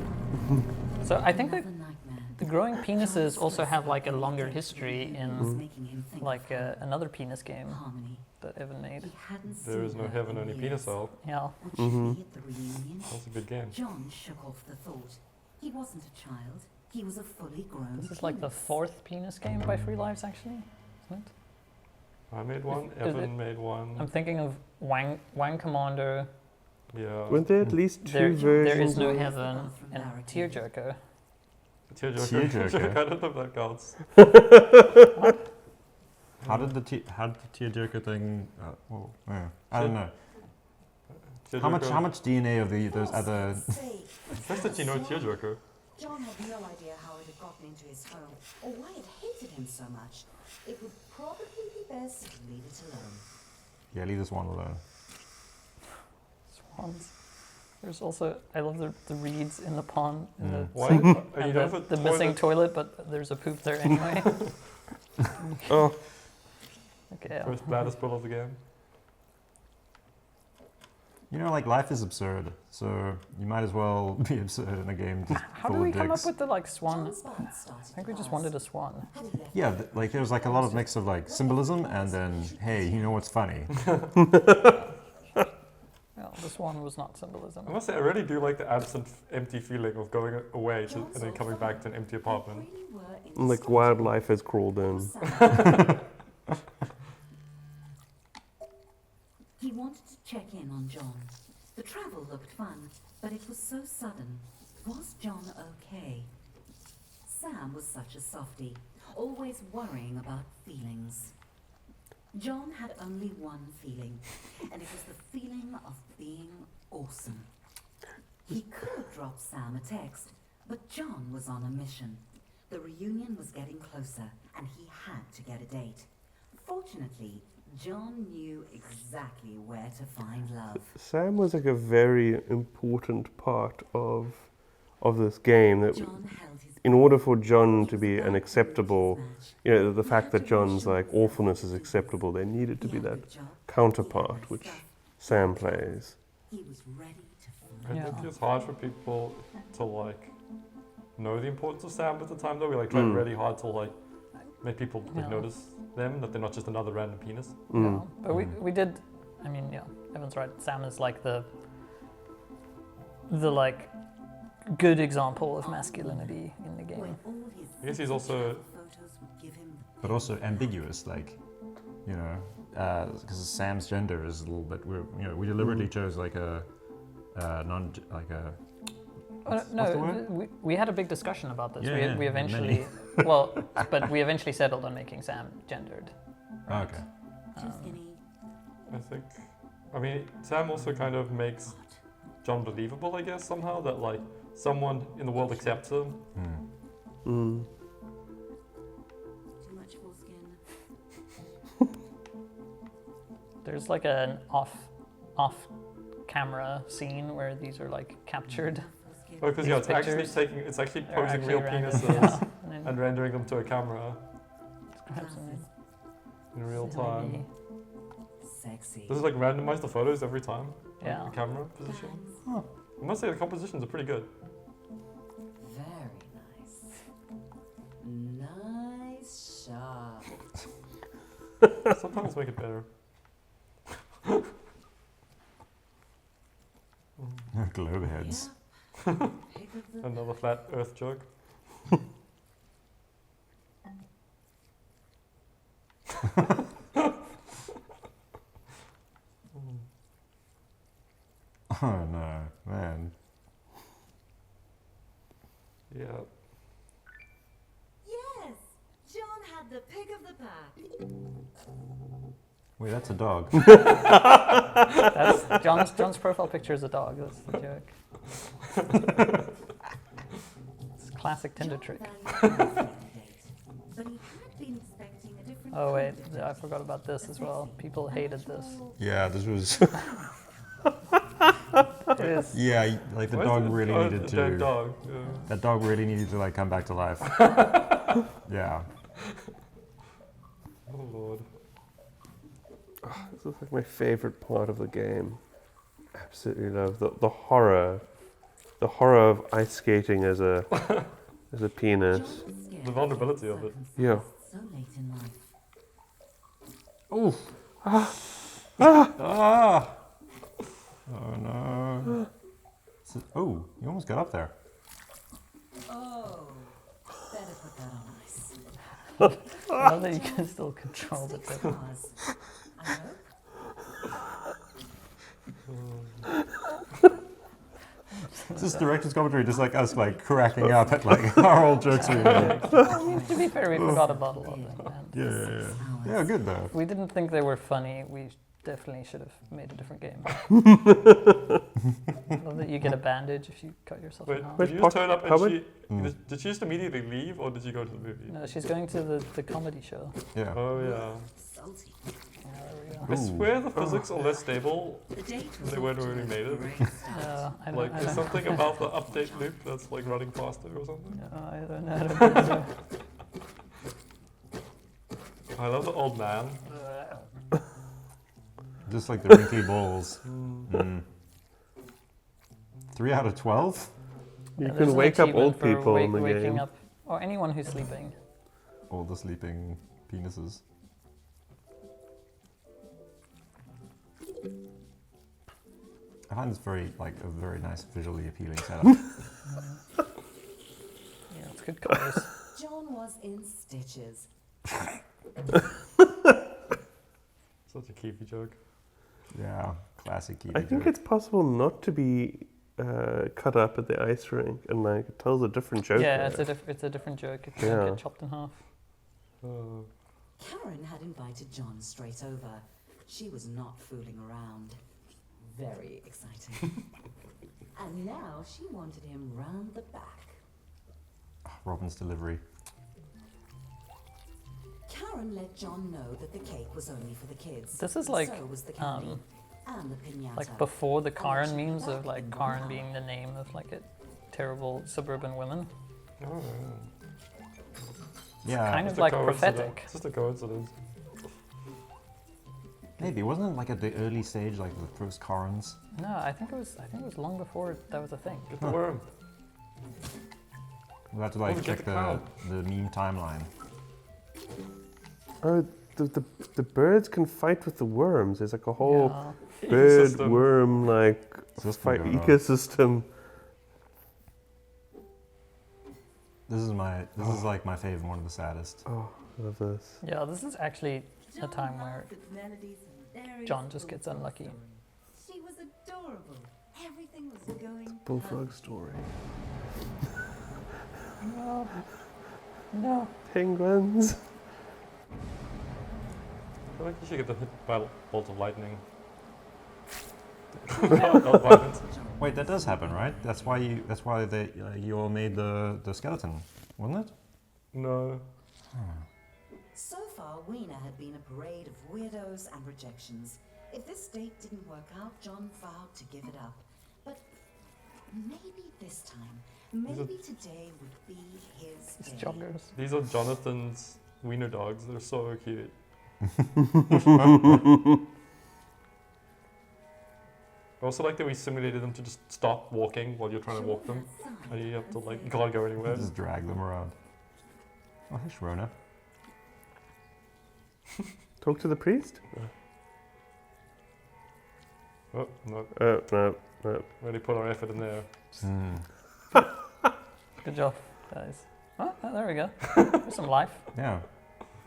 So I think that Another nightmare. the growing penises also have like a longer history was in making him think like of another penis game Harmony. that Evan made. He hadn't There is seen no her heaven, in only years. penis hole. Yeah. Would she be at the reunion? That's a good game. John shook off the thought. He wasn't a child. He was a fully grown This is like the penis. fourth penis game by Free Lives, actually, isn't it? I made one. Is it- Evan made one. I'm thinking of Wang Commander, Yeah. Weren't there at least two There versions? Is No of- Heaven, and Tearjerker. Tearjerker. Tearjerker. I don't know if that counts. How did the tearjerker thing? I don't know. How much DNA of those other? First that you know Tearjerker. John had no idea how it had gotten into his home or why it hated him so much. It would probably be best to leave it alone. Yeah, leave this one alone. Swans. There's also, I love the reeds in the pond, in the Why? sink, Are you and done with the missing toilet, but there's a poop there anyway. Oh, Okay, yeah. First baddest pull of the game. You know, like life is absurd, so you might as well be absurd in a game just How full did we of come up dicks. with the like swan? John's mind started I think we to just buzz. wanted a swan. Had he left Yeah, like there's like a lot of mix of like symbolism and then, hey, you know what's funny? Well, the swan was not symbolism. I must say, I really do like the absent, empty feeling of going away to, John and then saw coming back to an empty they apartment. really were in like step wildlife has crawled in. with Sam. He wanted to check in on John. The travel looked fun, but it was so sudden. Was John okay? Sam was such a softie, always worrying about feelings. John had only one feeling, and it was the feeling of being awesome. He could drop Sam a text, but John was on a mission. The reunion was getting closer, and he had to get a date. Fortunately, John knew exactly where to find love. Sam was like a very important part of this game. That John held his in order for John He to was be about an to acceptable, make his match. you know, the He fact had that to John's make like sure awfulness is he was acceptable, there needed to He be had that the job, he had counterpart, the which stuff. Sam plays. He was ready to I find Yeah. think it's hard for people to like know the importance of Sam at the time though. We like tried Mm. really hard to like make people like, Yeah. notice them, that they're not just another random penis. Mm. Yeah, but we did. I mean, yeah, Evan's right. Sam is like the like good example of masculinity in the when game. all his I guess he's also- photos would give him the But also ambiguous, like, you know, because Sam's gender is a little bit. We deliberately chose like a non like a. Oh, what's the no, word? we had a big discussion about this. Yeah, we yeah, eventually, well, but we eventually settled on making Sam gendered. Oh, okay. too skinny. I think. I mean, Sam also kind of makes Hot. John believable, I guess, somehow, that like someone in the world accepts him. Mm. Too much foreskin. There's like an off-camera scene where these are like captured. Foreskin. Oh, because yeah, These it's actually pictures, it's actually They're posing actually real random, penises yeah, and then and rendering them to a camera grab some Glasses. in real CID. time. Sexy. Does it like randomize the photos every time? Yeah. The camera position. Bangs. I must say the compositions are pretty good. Very nice. Nice shot. Sometimes make it better. Globe heads. Yeah. Pick of the Another flat Earth joke. Oh no, man. Yeah. Yes! John had the pick of the pack. Wait, that's a dog. That's John's profile picture is a dog. That's the joke. It's a classic Tinder John trick. valued the second date, but he had been expecting a different Oh wait, I forgot about this as well. People hated this. Yeah, this was. It is. Yeah, like the Where's dog really oh, needed the dead to. dog. Yeah. That dog really needed to like come back to life. Yeah. Oh lord. This is like my favorite part of the game. Absolutely love the horror of ice skating as a penis. John was scared The vulnerability of it. Yeah. so late in life. Oh. Ah. Oh no. Oh, you almost got up there. Oh, better put that on ice. I love that you can still control the 6 tip. cars. I hope. It's just director's commentary, just like us like cracking up at like our old jokes we made. To be fair, we forgot about a lot of them. And Yeah. Yeah, good though. we didn't think they were funny. We definitely should have made a different game. I love that you get a bandage if you cut yourself Wait, in half. did you just turn up and Hubbard? did she just immediately leave or did you go to the movie? No, she's going to the comedy show. Yeah. Oh yeah. Salty. Yeah, there we I go. swear the physics are less stable. The date was They weren't off to already a made it. great start. I Like don't, there's something about the update loop that's like running faster or something. I don't think so. I love the old man. Just like the wrinkly balls. Mm. 3 out of 12? You There's can an wake up achievement old for people in the waking game. up, or anyone who's sleeping. All the sleeping penises. I find this very like a very nice visually appealing setup. Yeah, it's good colors. John was in stitches. Such a keepy joke. Yeah, classic I Kiwi think joke. it's possible not to be cut up at the ice rink, and like it tells a different joke. Yeah, there. it's a different joke. It can Yeah. get chopped in half. Karen had invited John straight over. She was not fooling around. Very exciting. And now she wanted him round the back. Robin's delivery. Karen let John know that the cake was only for the kids. This is like, so was the candy and the piñata. Like before the Karen memes of like Karen being the name of like a terrible suburban woman. Oh, Yeah, Kind Just of a like coincidence. prophetic. Just a coincidence. maybe wasn't it like at the early stage, like the first Karens? No, I think it was long before that was a thing. Get the worm. We'll have to like Oh, check get the crown. the meme timeline. Oh, the birds can fight with the worms. There's like a whole Yeah. bird Ecosystem. worm like System fight going on. ecosystem. This is like my favorite, one of the saddest. Oh, I love this. Yeah, this is actually a John time where laughed at melodies and very John just gets full unlucky. story. She was adorable. Everything was going Bullfrog story. No. No. Penguins. I feel like you should get hit by a bolt of lightning. Not violent. Wait, that does happen, right? That's why you all made the skeleton, wasn't it? No. So far, Weena had been a parade of weirdos and rejections. If this date didn't work out, John vowed to give it up. But maybe this time, maybe today would be his It's day. joggers. These are Jonathan's wiener dogs. They're so cute. I also like that we simulated them to just stop walking while you're trying to walk them. And you have to like, you can't go anywhere. Just drag them around. Oh, hey, Sharona. Talk to the priest? Oh, no. No. Really put our effort in there. Good job, guys. Oh, there we go. There's some life. Yeah,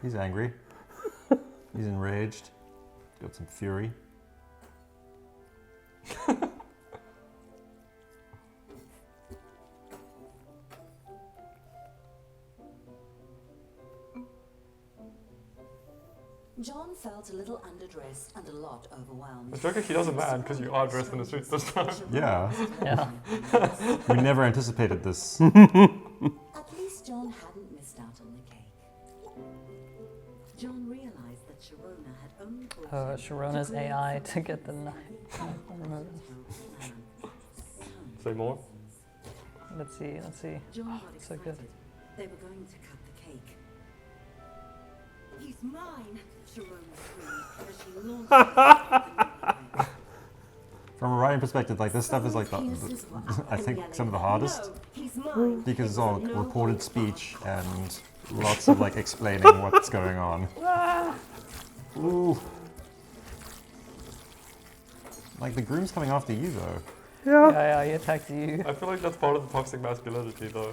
he's angry. He's enraged. Got some fury. John felt a little underdressed and a lot overwhelmed. The joke actually doesn't land because you are dressed in a suit this time. Yeah, Yeah. we never anticipated this. At least John hadn't missed out on the cake. John realized that Sharona had only brought him Sharona's to create AI to something get the knife. plan. Say more? Let's see. John got So excited. good. They were going to cut the cake. He's mine, Sharona screamed as she launched herself. From a writing perspective, like this stuff is like I think some of the hardest No, he's mine. because it's It was all a no reported holds speech barred. and lots of like explaining what's going on. Ooh. Like the groom's coming after you though. Yeah, he attacked you. I feel like that's part of the toxic masculinity, though.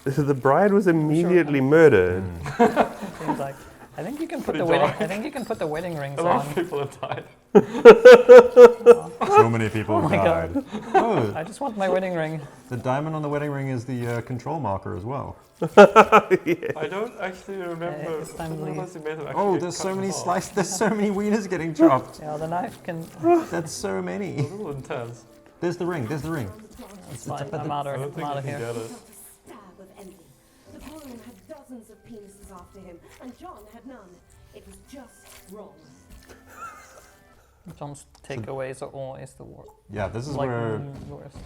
The bride was immediately murdered. He's like, I think you can put Pretty the wedding. dark. I think you can put the wedding rings A lot on. of people have died. So many people Oh my died. Oh, I just want my wedding ring. the diamond on the wedding ring is the control marker as well. I don't actually remember. it's time to I didn't realize leave. they made them actually Oh, get there's cut so in many half. slices. There's so many wieners getting chopped. Yeah, the knife can. That's so A many. little intense. There's the ring. There's the ring. It's fine. at the- I'm out I of, don't think I'm out you of can here. get it. Stab of envy. Napoleon had dozens of penises after him, and John had none. It was just wrong. John's takeaways are always the worst. Yeah, this is Like where worst.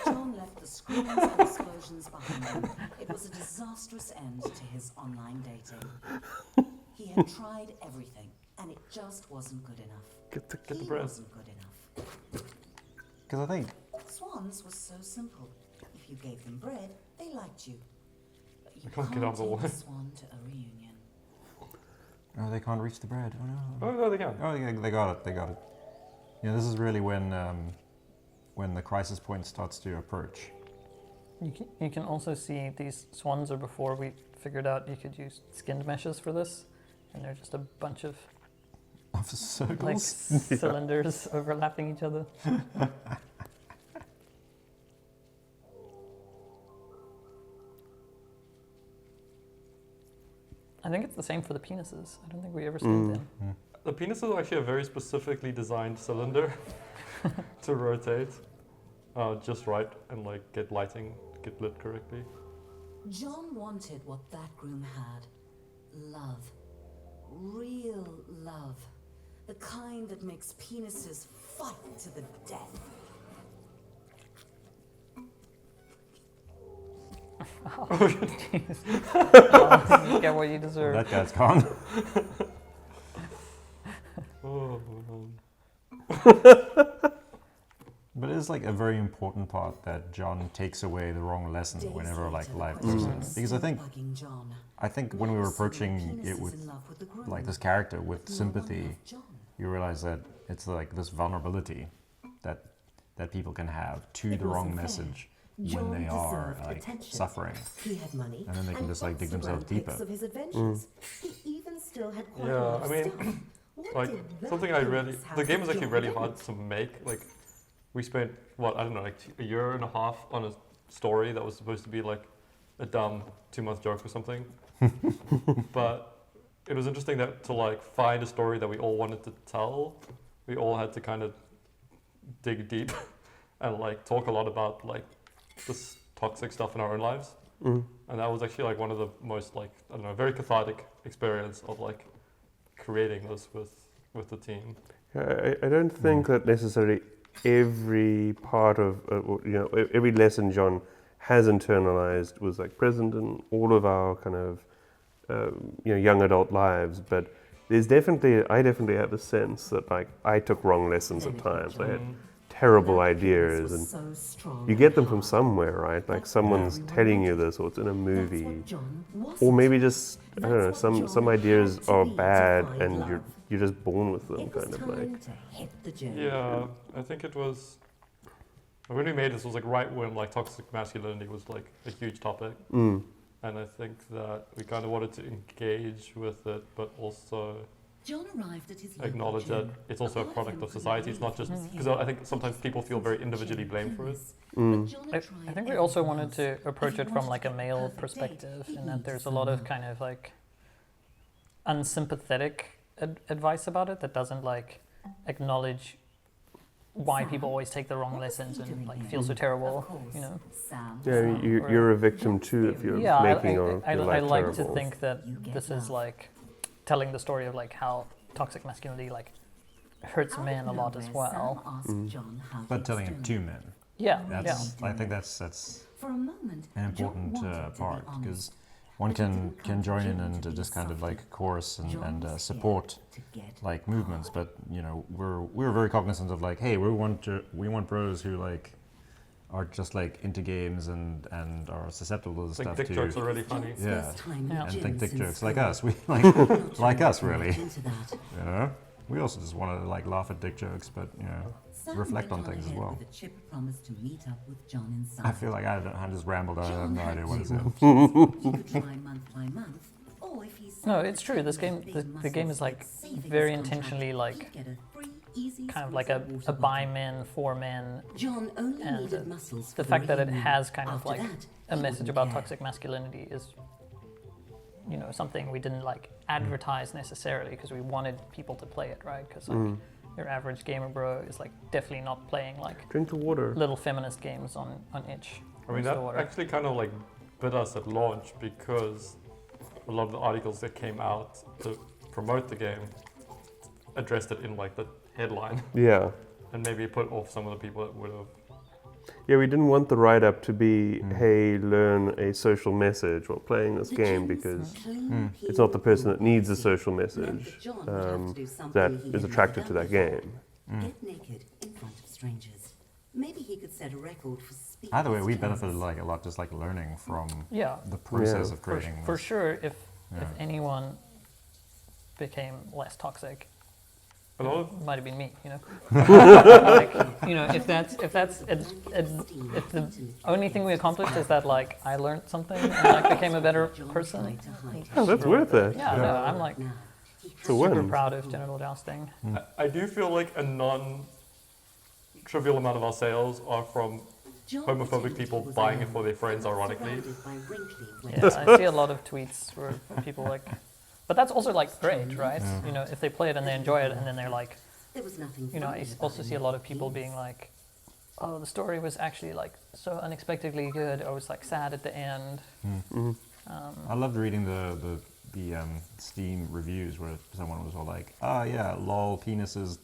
John left the screams and explosions behind him. It was a disastrous end to his online dating. He had tried everything, and it just wasn't good enough. Get the He bread. wasn't good enough. because I think Swans was so simple. If you gave them bread, they liked you. But you can't get out of the take way. a swan to a reunion. they can't reach the bread. Oh no. Oh, no, they can. Oh yeah, they got it. They got it. Yeah, this is really when the crisis point starts to approach. You can also see these swans are before we figured out you could use skinned meshes for this, and they're just a bunch of Of circles. like cylinders overlapping each other. I think it's the same for the penises. I don't think we ever see them. The penis is actually a very specifically designed cylinder to rotate just right and like get lit correctly. John wanted what that groom had. Love. Real love. The kind that makes penises fight to the death. You get what you deserve. That guy's gone. Oh, But it is like a very important part that John takes away the wrong lesson Days whenever like later, life the goes in. question Because I still think bugging John. when we were Why so approaching many it penises with in love with the groom? like this character with No one sympathy, loved John. you realize that it's like this vulnerability that people can have to It the wrong wasn't fair. message John when they are deserved like attention. suffering. He had money, And then they can just, like, dig themselves lots of deeper. pics of his adventures. He even still had quite a Yeah, lot of I mean, stuff. What like did that something I really penis have the game that was actually John really didn't? hard to make. Like we spent what I don't know like a year and a half on a story that was supposed to be like a dumb 2-month joke or something. But it was interesting that to like find a story that we all wanted to tell, we all had to kind of dig deep and like talk a lot about like this toxic stuff in our own lives. And that was actually like one of the most like I don't know very cathartic experience of like creating this with the team. I don't think that necessarily every part of every lesson John has internalized was like present in all of our kind of young adult lives, but I definitely have a sense that like I took wrong lessons at times. I had terrible ideas, and So strong you get and them from hard. somewhere, right? Like someone's Everyone telling you wanted. this, or it's in a That's movie, what John or wasn't. maybe just I don't know. That's what Some John ideas had to are be to bad, find and love. you're just born with them, It was kind of time like. to hit the gym. Yeah, I think it was when we made this was like right when like toxic masculinity was like a huge topic. And I think that we kind of wanted to engage with it, but also John arrived at his local acknowledge that gym. it's also a part of product him of couldn't society. It's not believe just he was because here. I think sometimes people feel very individually blamed for it. But John had I tried think we also everything wanted else. to approach If he it from wanted like to a get male perfect date, perspective, he'd in need that to there's a sign lot of up. kind of like unsympathetic advice about it that doesn't like acknowledge why Sam, people always take the wrong what was lessons he and doing like here? feel so terrible, Of course, you know. Sam was Yeah, wrong. you're a victim too if you're Yeah, making your I life like to terrible. think that You get this is love. like telling the story of like how toxic masculinity like hurts Out of men a lot as nowhere, well. Sam asked John how But he'd telling it stood. to men. Yeah, That's I think that's For a moment, an John important wanted to be part honest, because one but he can didn't come join in John to and be just kind of softened. like chorus John and was here support to get like movements, but you know we're very cognizant of like, hey, we want bros who like are just like into games and are susceptible to I stuff think dick too. jokes are really funny. John's Yeah. first time Yeah. at And think gyms dick in jokes like school. us. We Not like sure us much really. into that. You know, we also just want to like laugh at dick jokes, but you know, Sam reflect went on things as ahead well. with a chipper promise to meet up with John inside. I feel like I just rambled. I have no idea what is it. He could try month by month, or if he No, saw it's the true. This John game, with big the game muscles is like with savings very contract, intentionally like he'd get a free, easy kind of squeeze like of water a by bottle. men for men. John only and needed muscles The for fact that it reunion. has kind of After like that, a he message wouldn't about care. toxic masculinity is, you know, something we didn't like advertise necessarily because we wanted people to play it, right? Because like your average gamer bro is like definitely not playing like Drink the water. little feminist games on itch. I mean, Where's the that water? actually kind of like bit us at launch because a lot of the articles that came out to promote the game addressed it in like the headline Yeah. and maybe put off some of the people that would have. Yeah, we didn't want the write-up to be, hey, learn a social message while playing this The game gym's because clean, it's not the person that needs a policy social meant message that John would have to do something that he is had never attracted to done that before. game. Get naked in front of strangers. Maybe he could set a record for speed. Either way, we stunts. benefited like a lot, just like learning from Yeah, the process Yeah. of creating. for this. sure. If Yeah. anyone became less toxic, A lot of it might have been me. You know, like, you know, if the only thing we accomplished is that like I learned something and like became a better John person. tried to hide his Oh, that's shame. worth it. Yeah, no, I'm like Now, he It's a had super win. proud of Genital Jousting. I do feel like a non-trivial amount of our sales are from John homophobic pretended people he was buying it alone for their friends, and ironically. surrounded by wrinkly Yeah, women. I see a lot of tweets where people like, but that's also like great, right? You know, if they play it and they enjoy it, and then they're like, There was nothing you know, I funny about also him. see a lot of people being like, oh, the story was actually like so unexpectedly good. I was like sad at the end. I loved reading the Steam reviews where someone was all like, "Ah, yeah, lol, penises,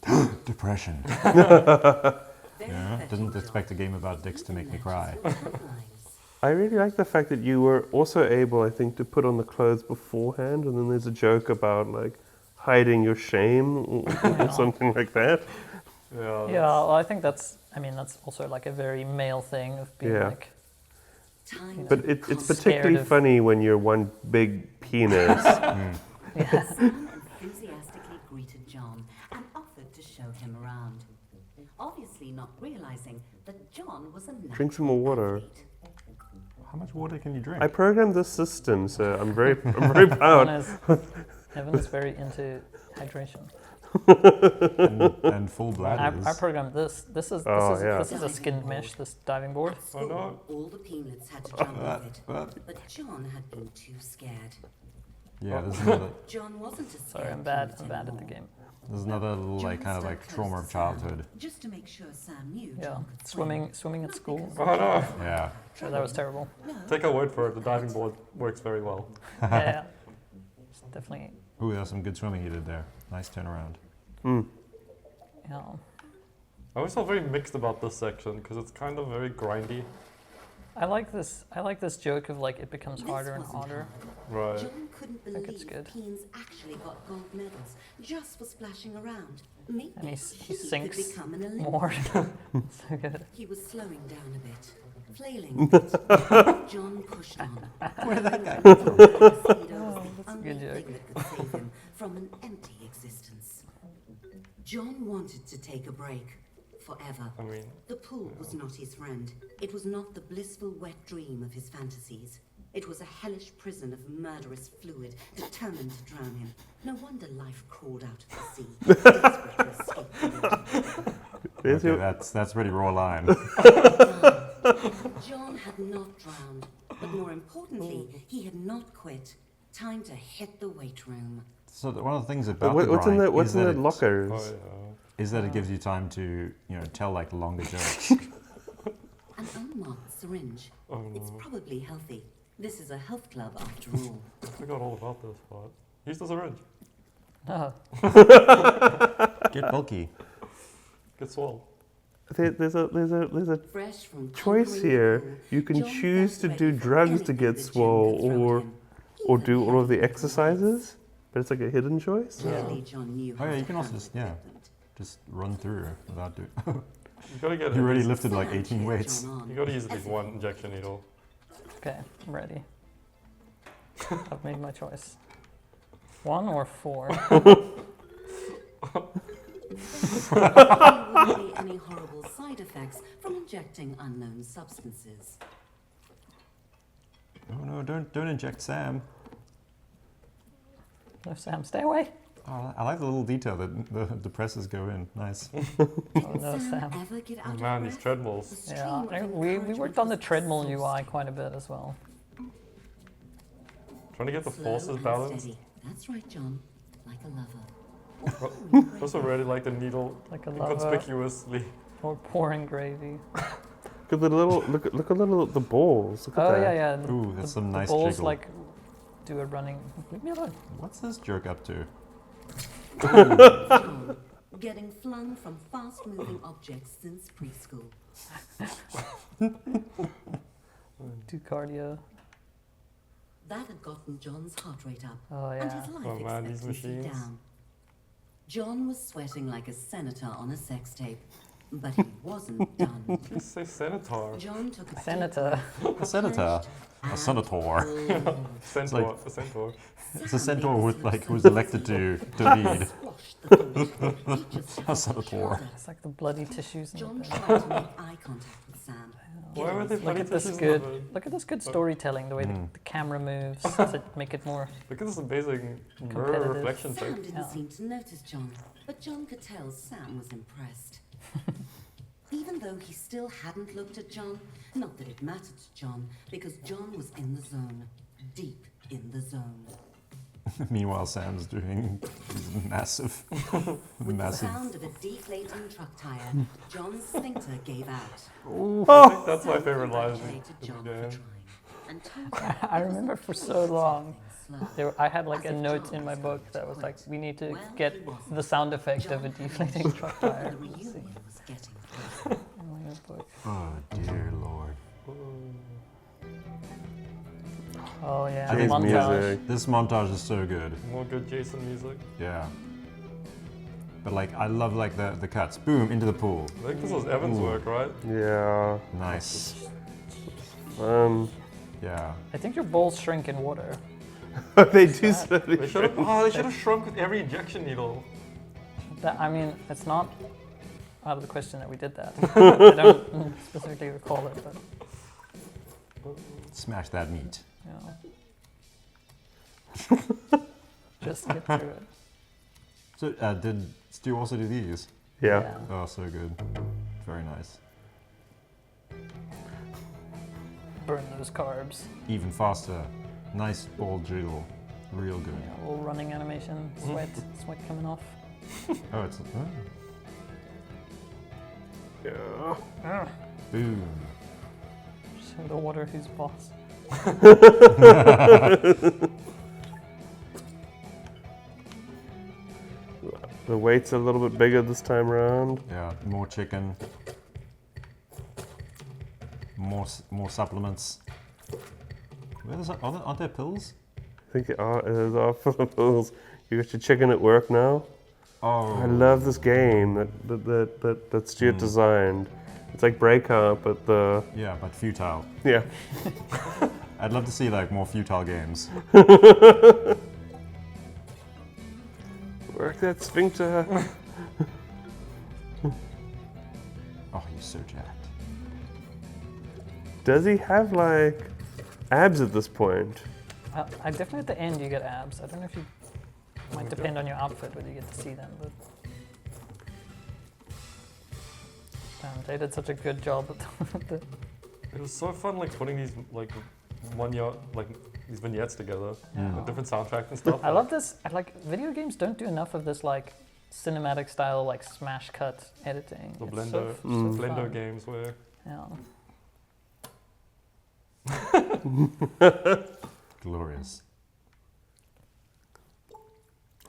depression." Very Yeah, petty didn't John. expect a game about dicks to make me Even cry. matches were headlines. I really like the fact that you were also able, I think, to put on the clothes beforehand, and then there's a joke about like hiding your shame or something like that. Yeah. Yeah, well, I think that's also like a very male thing of being Yeah. like, Time But to it's come. particularly of- funny when you're one big penis. Sam enthusiastically greeted John and offered to show him around. Obviously not realizing that John was a Drink some more water. athlete. How much water can you drink? I programmed this system, so I'm very Evan proud. is very into hydration. and full bladders. I programmed this. This is a skinned mesh. This diving board. At school, no. all the peanuts had to jump with it. But John had been too scared. Yeah, John wasn't a scared Sorry, I'm bad. peanut I'm bad at the anymore. game. there's another little like John kind of stuck like close trauma to of Sam, childhood. just to make sure Sam knew Yeah, John could swim. swimming at school. Oh no! Yeah, So that was terrible. Take our word for it. The diving board works very well. Yeah, it's definitely. ooh, that's some good swimming you did there. Nice turnaround. Yeah. I always felt very mixed about this section because it's kind of very grindy. I like this joke of like it becomes This harder and wasn't harder. Right. John couldn't think it's believe good. teens actually got gold medals just for splashing around. Maybe And he he sinks could become an Olympian. more. So good. He was slowing down a bit, flailing a bit. John pushed on. Where did that guy come from? Oh, that's a good joke. Thing that could save him from an empty existence. John wanted to take a break. Forever. I mean, The pool was not his friend. It was not the blissful wet dream of his fantasies. It was a hellish prison of murderous fluid determined to drown him. No wonder life crawled out of the sea, desperate to escape the water. There's Okay, your- that's a pretty raw line. John had not drowned, but more importantly, he had not quit. Time to hit the weight room. So one of the things about the What's in grind the what's is in that the it- lockers? Oh yeah. is that it gives you time to tell like longer jokes. An unmarked syringe. Oh It's no. probably healthy. This is a health club after all. I forgot all about this part. Use the syringe. No. Get bulky. Get swole. There's a Fresh from choice conquering the here. pool, You can John choose to felt do ready for drugs to anything get the gym swole, could throw at him, or even do all of the heavy exercises, but it's like a hidden choice. Clearly, John knew Oh how yeah, to you can also handle just equipment. just run through without doing. You gotta get. You at already least- lifted like Sam 18 cheered weights. John on. You gotta use at As least if one he injection needle. Okay, I'm ready. I've made my choice. 1 or 4? There wouldn't be any horrible side effects from injecting unknown substances. Oh no! Don't inject Sam. No, Sam, stay away. Oh, I like the little detail that the presses go in. Nice. Oh no, Sam Sam. ever get out Oh of man, these breath? treadmills. The stream Yeah, of we encouragement worked on the was treadmill exhausting. UI quite a bit as well. Trying to get the Slow forces and balanced. steady. That's right, John. Like a lover. Also really like the needle Like a lover inconspicuously. or pouring gravy. Look at the little look at the balls. Look at Oh that. yeah, yeah. The, Ooh, that's some the nice balls jiggle. like do a running. Leave me alone. What's this jerk up to? John, getting flung from fast-moving objects since preschool. Do cardio. That had gotten John's heart rate up Oh and yeah. his life Oh, man, these expectancy machines. down. John was sweating like a senator on a sex tape, but he wasn't done. Please say senator. John took a deep Senator. A senator. A senator. Centaur. A centaur. It's a centaur with like who's elected to lead. A senator. It's like the bloody tissues in John the bed. tried to make eye contact with Sam. Why were they Look funny at this tissues in good. the bed? Look at this good storytelling. The way the camera moves to make it more. Look at this amazing mirror Competitive. reflection Sam thing. didn't Yeah. seem to notice John, but John could tell Sam was impressed. Even though he still hadn't looked at John, not that it mattered to John, because John was in the zone, deep in the zone. Meanwhile, Sam's doing these massive, With the massive. sound of a deflating truck tire, John's sphincter gave out. I think that's my Sam favorite line. congratulated John for Yeah. trying, and told him I remember for so long. slow. I had like a note in my book that was like, we need to get the sound effect of a deflating truck tire. The Let's see. reunion was getting closer. In my notebook. Oh dear lord! Oh yeah, I the think montage. music. This montage is so good. More good Jason music. Yeah. But like, I love like the cuts. Boom into the pool. I think this was Evan's Ooh. work, right? Yeah. Nice. Yeah. I think your balls shrink in water. They do slowly. They should have. Oh, they should have shrunk with every injection needle. That, I mean, it's not out of the question that we did that. I don't specifically recall it, but Smash that meat. you know. Just get through it. So did Stu also do these? Yeah. Oh, so good. Very nice. Burn those carbs. Even faster. Nice ball jiggle. Real good. Yeah, a little running animation. Sweat coming off. Oh, it's Yeah. boom. Show the water who's boss. The weight's a little bit bigger this time around. Yeah, more chicken. More supplements. Aren't there pills? I think it is all full of pills. You got your chicken at work now. Oh, I love this game that Stuart designed. It's like Breakout, but yeah, but futile. yeah. I'd love to see like more futile games. Work that sphincter. Oh, he's so jacked. Does he have like abs at this point? I definitely at the end you get abs. I don't know if you might depend on your outfit whether you get to see them, but damn, they did such a good job with the It was so fun, like putting these like 1 yard, like these vignettes together, with different soundtracks and stuff. I love this. Video games don't do enough of this like cinematic style like smash cut editing. The It's Blender, so Blender fun. games where Yeah. Glorious.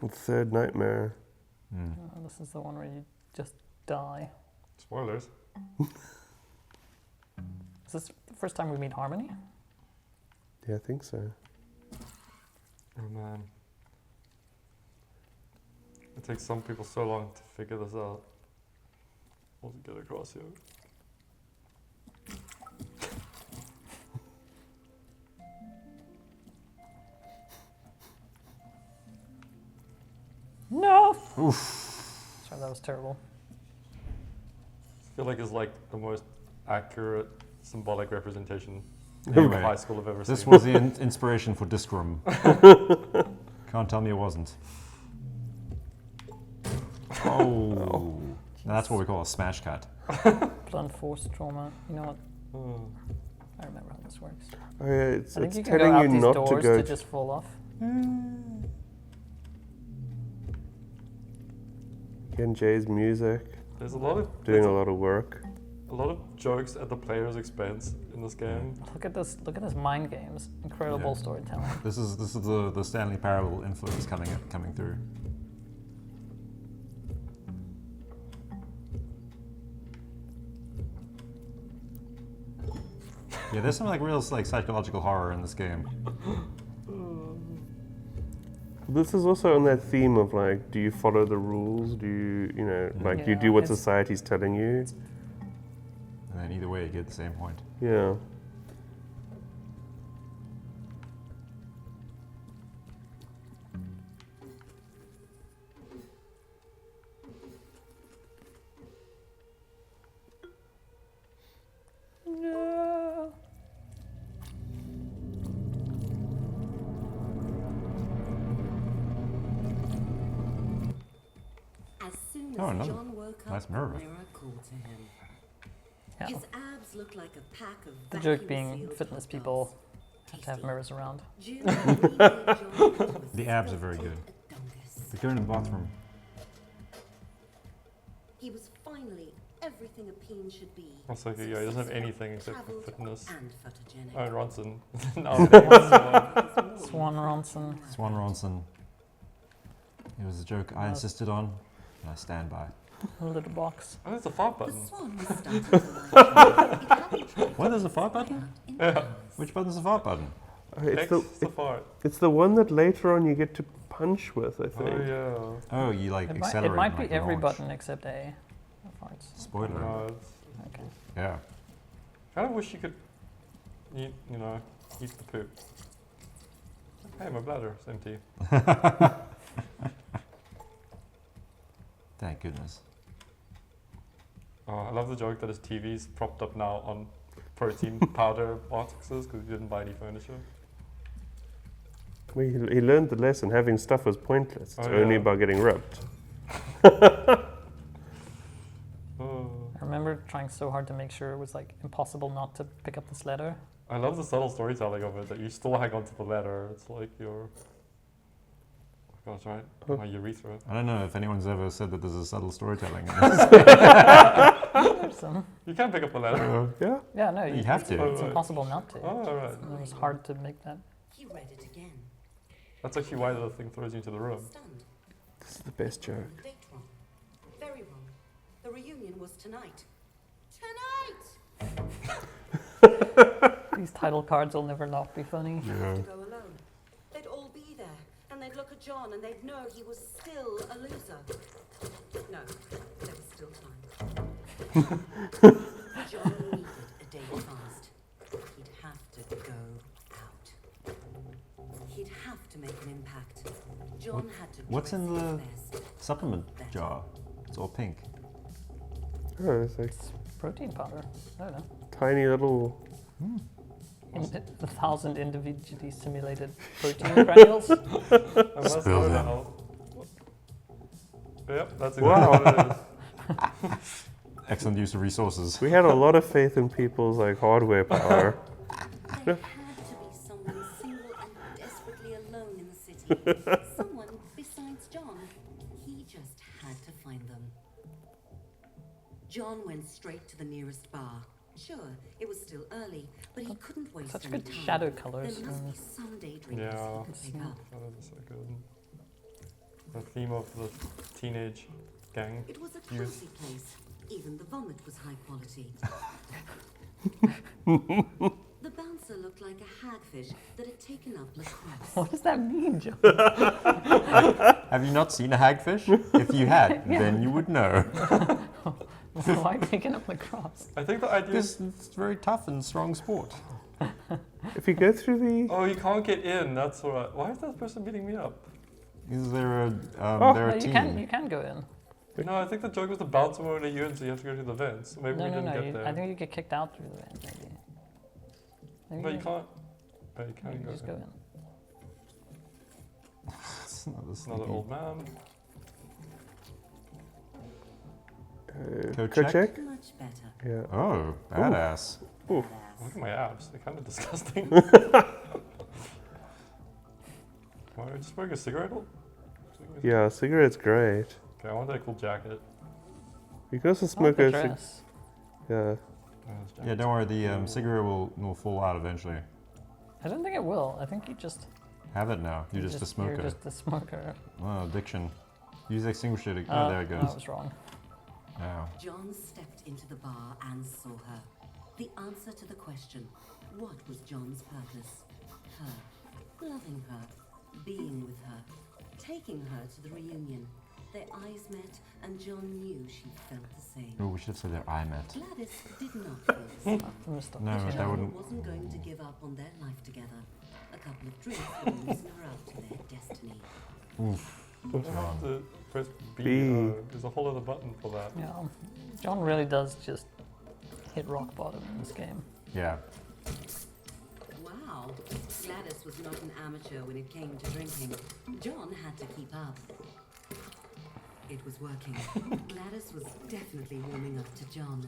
Third Nightmare. Oh, this is the one where you just die. spoilers. Is this the first time we meet Harmony? Yeah, I think so. Oh man. It takes some people so long to figure this out. What to get across here. No. Sorry, that was terrible. I feel like it's like the most accurate symbolic representation Anyway, of high school I've ever this seen. was the inspiration for Discroom. Can't tell me it wasn't. Oh. Now that's what we call a smash cut. Blunt force trauma. You know what? Oh. I remember how this works. Oh yeah, it's I think you can telling go out you these not doors to go. just fall off. Again, Jay's music, There's a lot of doing a lot of work. a lot of jokes at the player's expense in this game. Look at this! Look at this mind games. Incredible Yeah. storytelling. This is the Stanley Parable influence coming through. Yeah, there's some like real like psychological horror in this game. This is also on that theme of like, do you follow the rules? Do you do you Yeah, do what it's- society's telling you? And then either way, you get the same point. Yeah. No. As soon as Oh, another John woke up, nice the mirror. mirror called to him. Yeah. His abs looked like a pack of The joke vacuum being sealed fitness hot people dogs. have to have mirrors around. June immediately joined with The abs are very good. a dongus. They go in the bathroom. He was finally everything a peen should be. That's okay, yeah, he doesn't have anything except for Travelled fitness. and photogenic. Oh, Ronson. No, Swan Ronson. Swan Ronson. It was a joke I insisted on, and I stand by. A little box. oh, there's a fart The button. swan was starting to like him. It hadn't tried What, there's a to fart fly button? out in Yeah. bounds. Which button's the fart button? It's the the fart. it's the one that later on you get to punch with, I think. Oh, Oh, you like It accelerate. might be like every launch. button except A. Farts. yeah. Spoiler. No, it's, Okay. Yeah. kind of wish you could eat, eat the poop. Hey, my bladder's empty. Thank goodness. Oh, I love the joke that his TV's propped up now on protein powder boxes because he didn't buy any furniture. Well, he learned the lesson. Having stuff was pointless. It's Oh, only yeah. about getting ripped. Oh. I remember trying so hard to make sure it was like impossible not to pick up this letter. I love the subtle storytelling of it, that you still hang on to the letter. It's like your... Oh, gosh, right? Oh. My urethra. I don't know if anyone's ever said that there's a subtle storytelling. There's some. You can pick up the letter. Yeah. Yeah, no, You have to. It's Right. impossible not to. Oh, alright. It was hard to make that. He read it again. That's actually why the thing throws you into the room. Stunned. This is the best joke. Date wrong. Very wrong. The reunion was tonight. Tonight! These title cards will never not be funny. He'd have to go alone. They'd all be there, and they'd look at John, and they'd know he was still a loser. No, there was still time. John needed a day fast. He'd have to go out. He'd have to make an impact. John had to what's dress in his the best. supplement jar? It's all pink. Oh, it's like Protein powder. I don't know. tiny little. In 1,000 individually simulated protein granules. I must Spill know them. now. Yep, that's exactly Wow. what it is. Excellent use of resources. We had a lot of faith in people's like hardware power. There had to be someone single and Someone besides John. He just had to find them. John went straight to the nearest bar. Sure, it was still early, but he couldn't waste Such any good time. shadow colours. There must be some day drinkers Yeah. he could pick up. That is so good. The theme of the teenage gang. It was a Youth. classy place. Even the vomit was high quality. The bouncer looked like a hagfish that had taken up lacrosse. What does that mean, John? Have you not seen a hagfish? If you had, then you would know. Why picking up lacrosse? I think the idea is. Because it's a very tough and strong sport. If you go through the... Oh, you can't get in. That's what. Why is that person beating me up? Is there a Oh, they're no, a team? you can go in. No, I think the joke was the bouncer won't let you in, so you have to go through the vents. Maybe No, we no, didn't no. get there. I think you get kicked out through the vent, maybe. No, you can't. No, you can't You go just in. go in. It's another Another sneaky- old man. Go Go check. check? Much better. Yeah. Oh, badass. Look at my abs. They're kind of disgusting. Why are you just smoking a cigarette? Yeah, cigarette's great. Okay, I want that cool jacket. You can also I like smoke the a dress. yeah. Oh, this Yeah, jacket. don't worry. The cigarette will fall out eventually. I don't think it will. I think you just... Have it now. You're just a smoker. You're just a smoker. Oh, addiction. Use the extinguisher. To, Oh, there it I goes. was wrong. Wow. John stepped into the bar and saw her. The answer to the question, what was John's purpose? Her. Loving her. Being with her. Taking her to the reunion. Their eyes met and John knew she felt the same. Oh, we should have said their eye met. Gladys did not feel the same. I'm missed up. No, But that John wouldn't. wasn't going to give up on their life together. A couple of drinks would loosen her up to their destiny. Oof. I don't have to press B. B. There's a whole other button for that. Yeah. John really does just hit rock bottom in this game. Yeah. Wow. Gladys was not an amateur when it came to drinking. John had to keep up. It was working. Gladys was definitely warming up to John.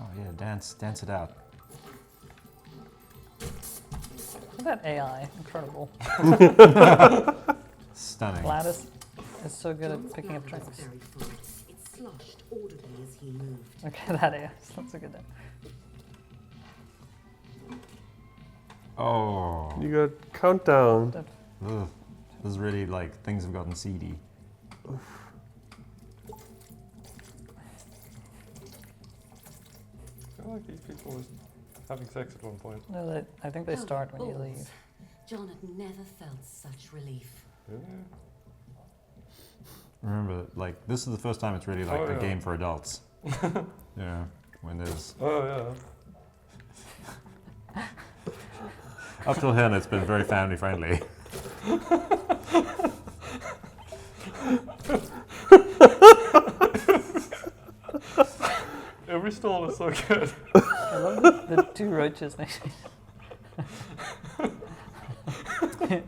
Oh yeah, dance it out. Look at that AI. Incredible. Stunning. Gladys is so good John's at picking up bladder was drinks. very full. It sloshed audibly as he moved. Okay, that AI. That's a good one. Oh. You got countdown. Ugh. This is really like things have gotten seedy. I feel like these people was having sex at one point. No, I think they Oh, start when you balls. leave. John had never felt such relief. Really? Remember, like this is the first time it's really like Oh, a yeah. game for adults. Yeah. When there's Oh yeah. up till then it's been very family friendly. Every stall is so good. I love the two roaches next to you.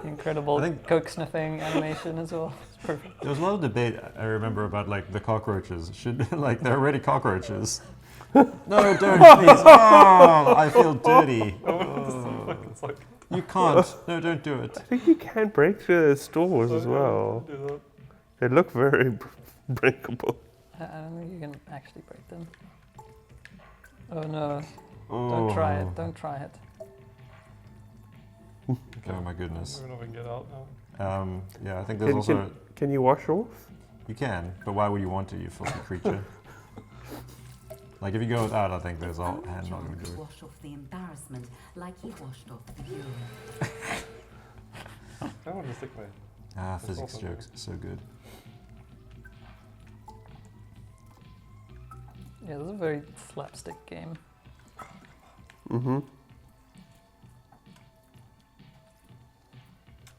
Incredible I think- coke sniffing animation as well. It's perfect. There was a lot of debate I remember about like the cockroaches. Should like they're already cockroaches. No, don't please. Oh, I feel dirty. It's like You can't. No, don't do it. I think you can break through those stores as well. Do that. They look very breakable. I don't think you can actually break them. Oh no. Oh. Don't try it. Don't try it. Oh my goodness. I don't know if we can get out now. Yeah, I think there's also Can you wash off? you can, but why would you want to, you filthy creature? Like if you go without, I think there's all Only hand not John gonna do could it. wash off the embarrassment like he washed off the urine. I want to stick my. Ah, That's physics awesome. jokes, so good. Yeah, this is a very slapstick game. Mm-hmm.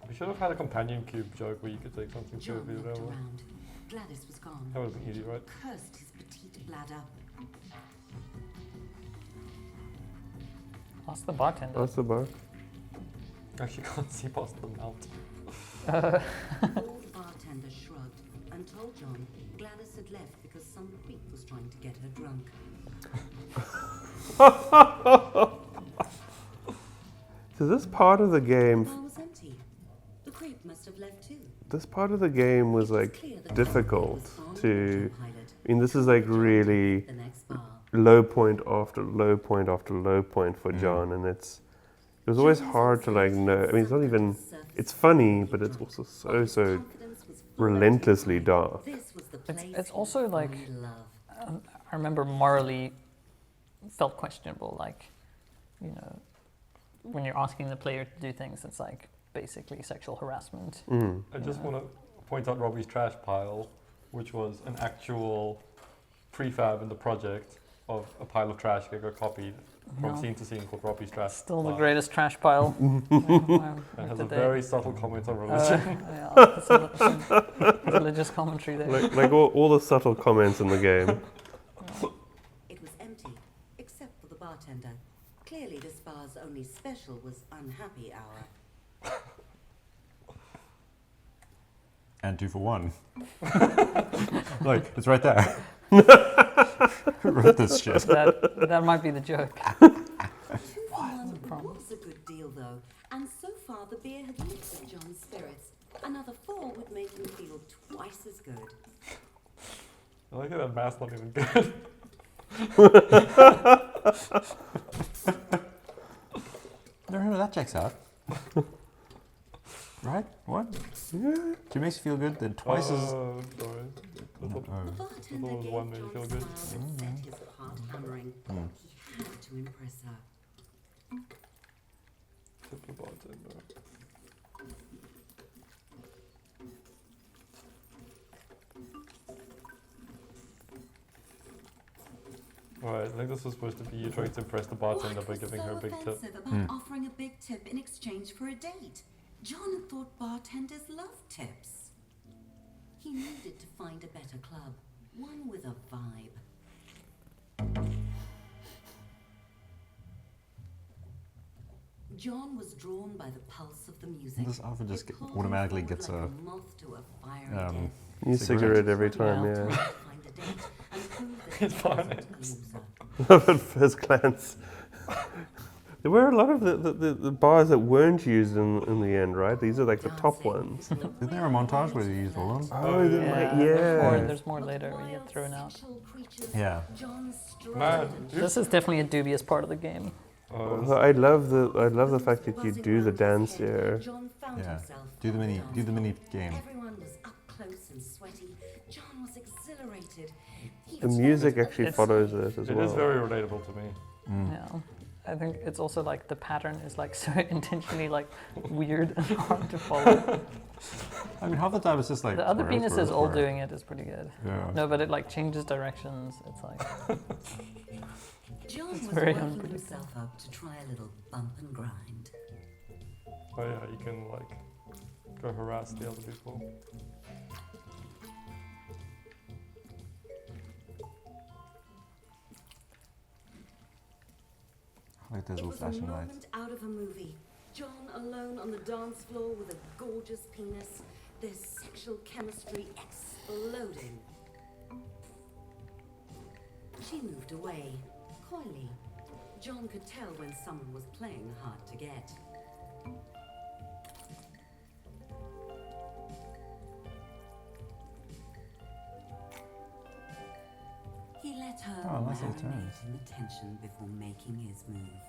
We should have had a companion cube joke where you could take something to John it. looked around. Gladys was gone. That would have been easy, right? Cursed his petite bladder. Ask the bartender. That's the bar. Actually, can't see past the mount. The old bartender shrugged and told John Gladys had left because some creep was trying to get her drunk. So this part of the The game, bar was empty. The creep must have left too. this part of the game was It was like clear that difficult John was on to. autopilot. I mean, this is like really The next bar. low point after low point after low point for John, and it was always hard to like know. I mean, it's not even. It's funny, but it's also so relentlessly dark. This was the It's- place it's also he'd like- find love. I remember morally felt questionable, like, you know, when you're asking the player to do things, it's like basically sexual harassment. I just want to point out Robbie's trash pile, which was an actual prefab in the project of a pile of trash that got copied from No. scene to scene called Robbie's trash Still the pile. greatest trash pile. Wow, And has a today. very subtle comment on religion. Yeah, some religious commentary there. Like all the subtle comments in the game. It was empty, except for the bartender. Clearly, this bar's only special was unhappy hour. And 2 for 1. Look, it's right there. Who wrote this shit? That might be the joke. 2 for 1 was a good deal, though, and so far the beer had lifted John's spirits. Another 4 would make him feel twice as good. I like that math's not even good. No, that checks out. Right? What? Yeah. She makes you feel good, then twice as. Oh, sorry. The bartender was gave one made you John feel a good. smile that set his heart hammering. He had to impress her. Tip the bartender. Alright, I think this was supposed to be you trying to impress the bartender What by was giving so her a big tip. offensive about offering a big tip in exchange for a date? John had thought bartenders loved tips. He needed to find a better club, one with a vibe. John was drawn by the pulse of the music. This outfit just It pulled automatically him gets forward a. like moth to a fiery death. New cigarette every time, Yeah. yeah. To find a date and prove that It's he fine. wasn't a loser. Love at first glance. There were a lot of the bars that weren't used in the end, right? These are like the top Dancing ones. to a Isn't there a montage where they used all of them? Oh, they might- yeah. There's more later where you get thrown out. Yeah. Man, This is definitely a dubious part of the game. Although I love the fact that you do the dance here. Yeah. Do the mini game. Everyone was up close and sweaty. John was exhilarated. He The was music almost actually It's- follows this as it well. is very relatable to me. Yeah. I think it's also like the pattern is like so intentionally like weird and hard to follow. I mean, half the time it's just like. The other square, penises square, all square. doing it is pretty good. Yeah. No, but it like changes directions. It's like John was very working unpredictable. himself up to try a little bump and grind. Oh yeah, you can like go harass the other people. I like those It old was a fashioned lights. moment out of a movie. John alone on the dance floor with a gorgeous penis, their sexual chemistry exploding. She moved away, coyly. John could tell when someone was playing hard to get. He let her Oh, nice little marinate turns. in the tension before making his move.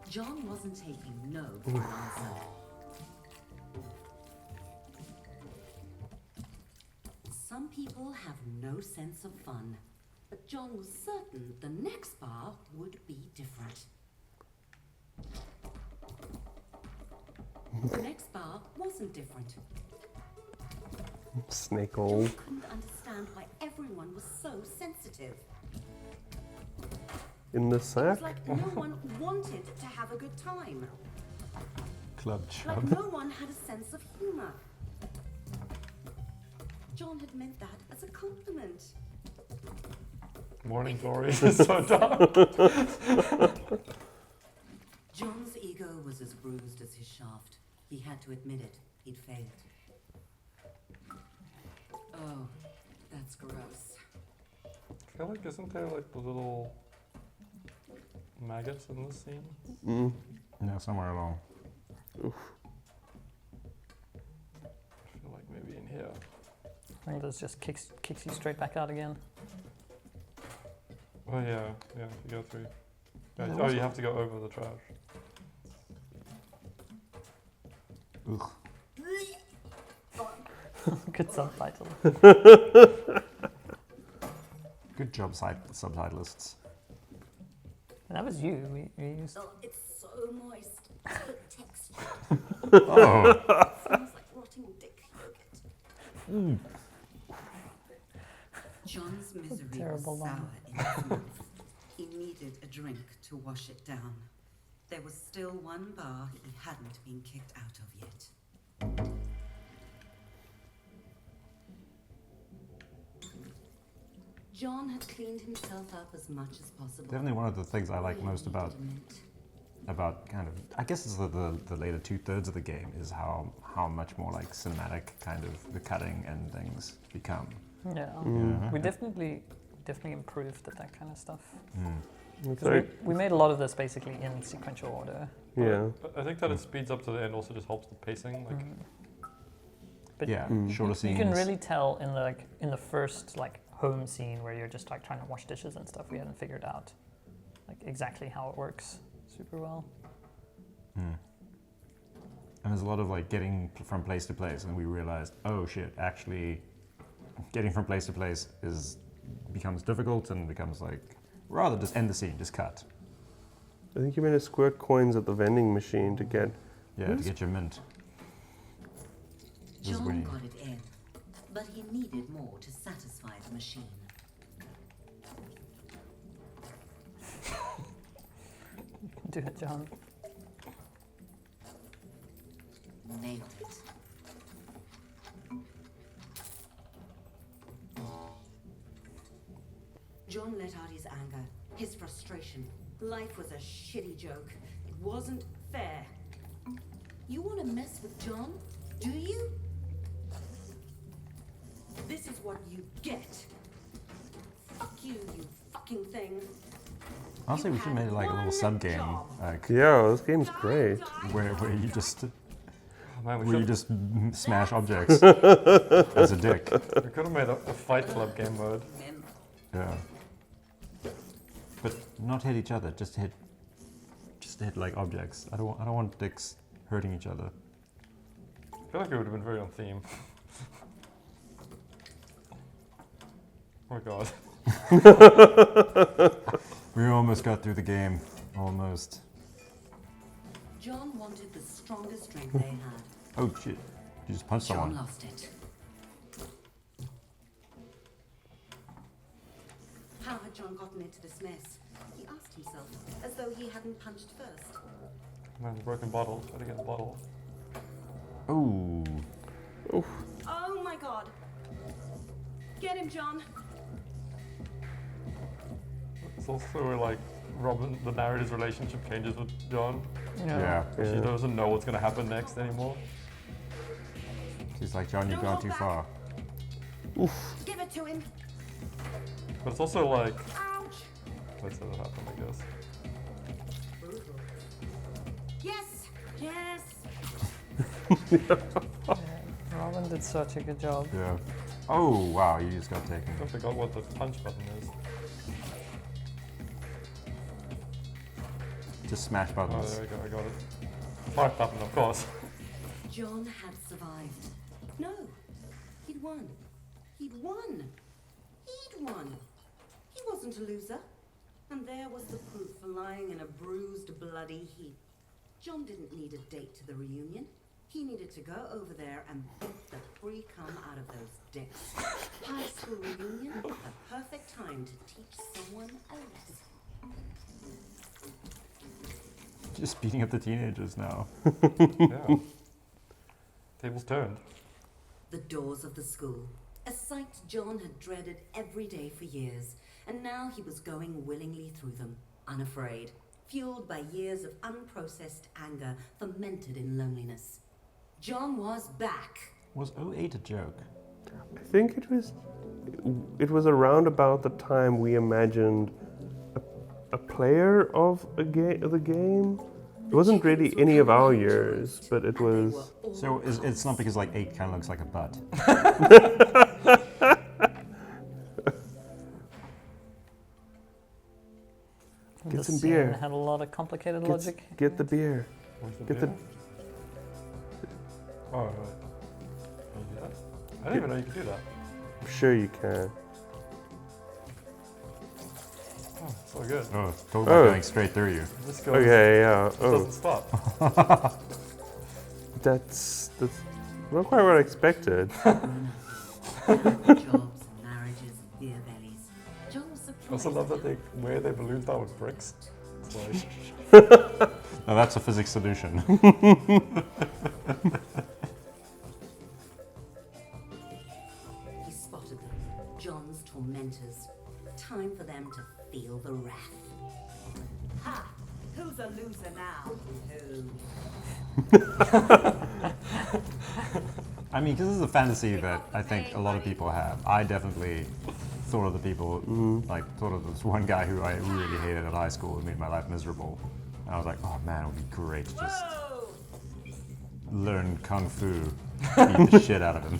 John wasn't taking no for an answer. Some people have no sense of fun, but John was certain the next bar would be different. The next bar wasn't different. Snake John hole. couldn't understand why everyone was so sensitive. In the It sack? was like no one wanted to have a good time. Club Like chub. no one had a sense of humor. John had meant that as a compliment. Morning glory is so dark. John's ego was as bruised as his shaft. He had to admit it. He'd failed. Oh, that's gross. I feel like, isn't there like the little maggots in this scene? Mm. Yeah, somewhere along. I feel like maybe in here. I think this just kicks you straight back out again. Oh yeah, you go through. Yeah, oh, you have to go over the trash. Ugh. Good subtitle. Good job, subtitlists. And that was you. We used. Oh, it's so moist. Texture. Oh. Smells like rotting dick yogurt. John's misery Terrible was sour line. in his mouth. He needed a drink to wash it down. There was still one bar he hadn't been kicked out of yet. John had cleaned himself up as much as possible. Definitely one of the things I like Really most about needed a mint. kind of, I guess it's the later 2/3 of the game is how much more like cinematic kind of the cutting and things become. Yeah. Mm. We definitely improved at that kind of stuff. It's 'Cause like, we made a lot of this basically in sequential order. yeah. But I think that it speeds up to the end also just helps the pacing. Like, But Yeah, Mm. shorter you scenes. can really tell in the first like home scene where you're just like trying to wash dishes and stuff. We hadn't figured out like exactly how it works super well. And there's a lot of like getting from place to place, and we realized, oh shit, actually, getting from place to place becomes difficult and becomes like rather just end the scene, just cut. I think you made us squirt coins at the vending machine to get. Yeah, to get your mint. This is John when got it in, but he needed more to satisfy the machine. Do it, John. Nailed it. John let out his anger, his frustration. Life was a shitty joke. It wasn't fair. You want to mess with John? Do you? This is what you get. Fuck you, you fucking thing. honestly, we should have made it like a little sub game, like Yeah, this game's great. where you just oh man, where you we just smash objects as a dick. could have made a Fight Club game mode. Yeah. But not hit each other. Just hit like objects. I don't want dicks hurting each other. I feel like it would have been very on theme. Oh my god. We almost got through the game. Almost. John wanted the strongest drink they had. Oh shit! You just punched John someone. lost it. How had John gotten into this mess? He asked himself, as though he hadn't punched first. Man, broken bottle. Gotta get the bottle. Oh. Oh my god. Get him, John. It's also where like Robin, the narrator's relationship changes with John. Yeah. She doesn't know what's gonna happen next anymore. She's like, John, you've gone too far. Give it to him. But it's also like, Ouch. let's let it happen, I guess. Yes. Yes. Robin did such a good job. Yeah. Oh wow! You just got taken. I forgot what the punch button is. Just smash Oh, buttons. there we go, I got it. Fire button, of course. John had survived. No, he'd won. He'd won. He'd won. He wasn't a loser. And there was the proof lying in a bruised, bloody heap. John didn't need a date to the reunion. He needed to go over there and beat the free cum out of those dicks. High school reunion, the perfect time to teach someone a lesson. Just beating up the teenagers now. Yeah. Tables turned. The doors of the school, a sight John had dreaded every day for years, and now he was going willingly through them, unafraid, fueled by years of unprocessed anger fermented in loneliness. John was back. Was '08 a joke? I think it was around about the time we imagined a player of the game. It wasn't really any of our years, but it was. So it's not because like 8 kind of looks like a butt. Get The some scene beer. had a lot of complicated logic. Get the beer. Where's the Get the. beer? Oh, right. Can you do that? I didn't even know you could do that. I'm sure you can. Oh, so good. Oh, talk about going straight through you. This goes, Okay, yeah. it Oh, doesn't stop. that's not quite what I expected. Jobs, marriages, and beer bellies. John was surprised. I also love that they wear their balloons down with bricks. It's like, No, that's a physics solution. He spotted them, John's tormentors. Time for them to feel the wrath. Ha! Who's a loser now? Who? I mean, because this is a fantasy that I think a lot of people have. I definitely thought of the people, like, thought of this one guy who I really hated at high school and made my life miserable. And I was like, oh man, it would be great to just learn kung fu, beat the shit out of him.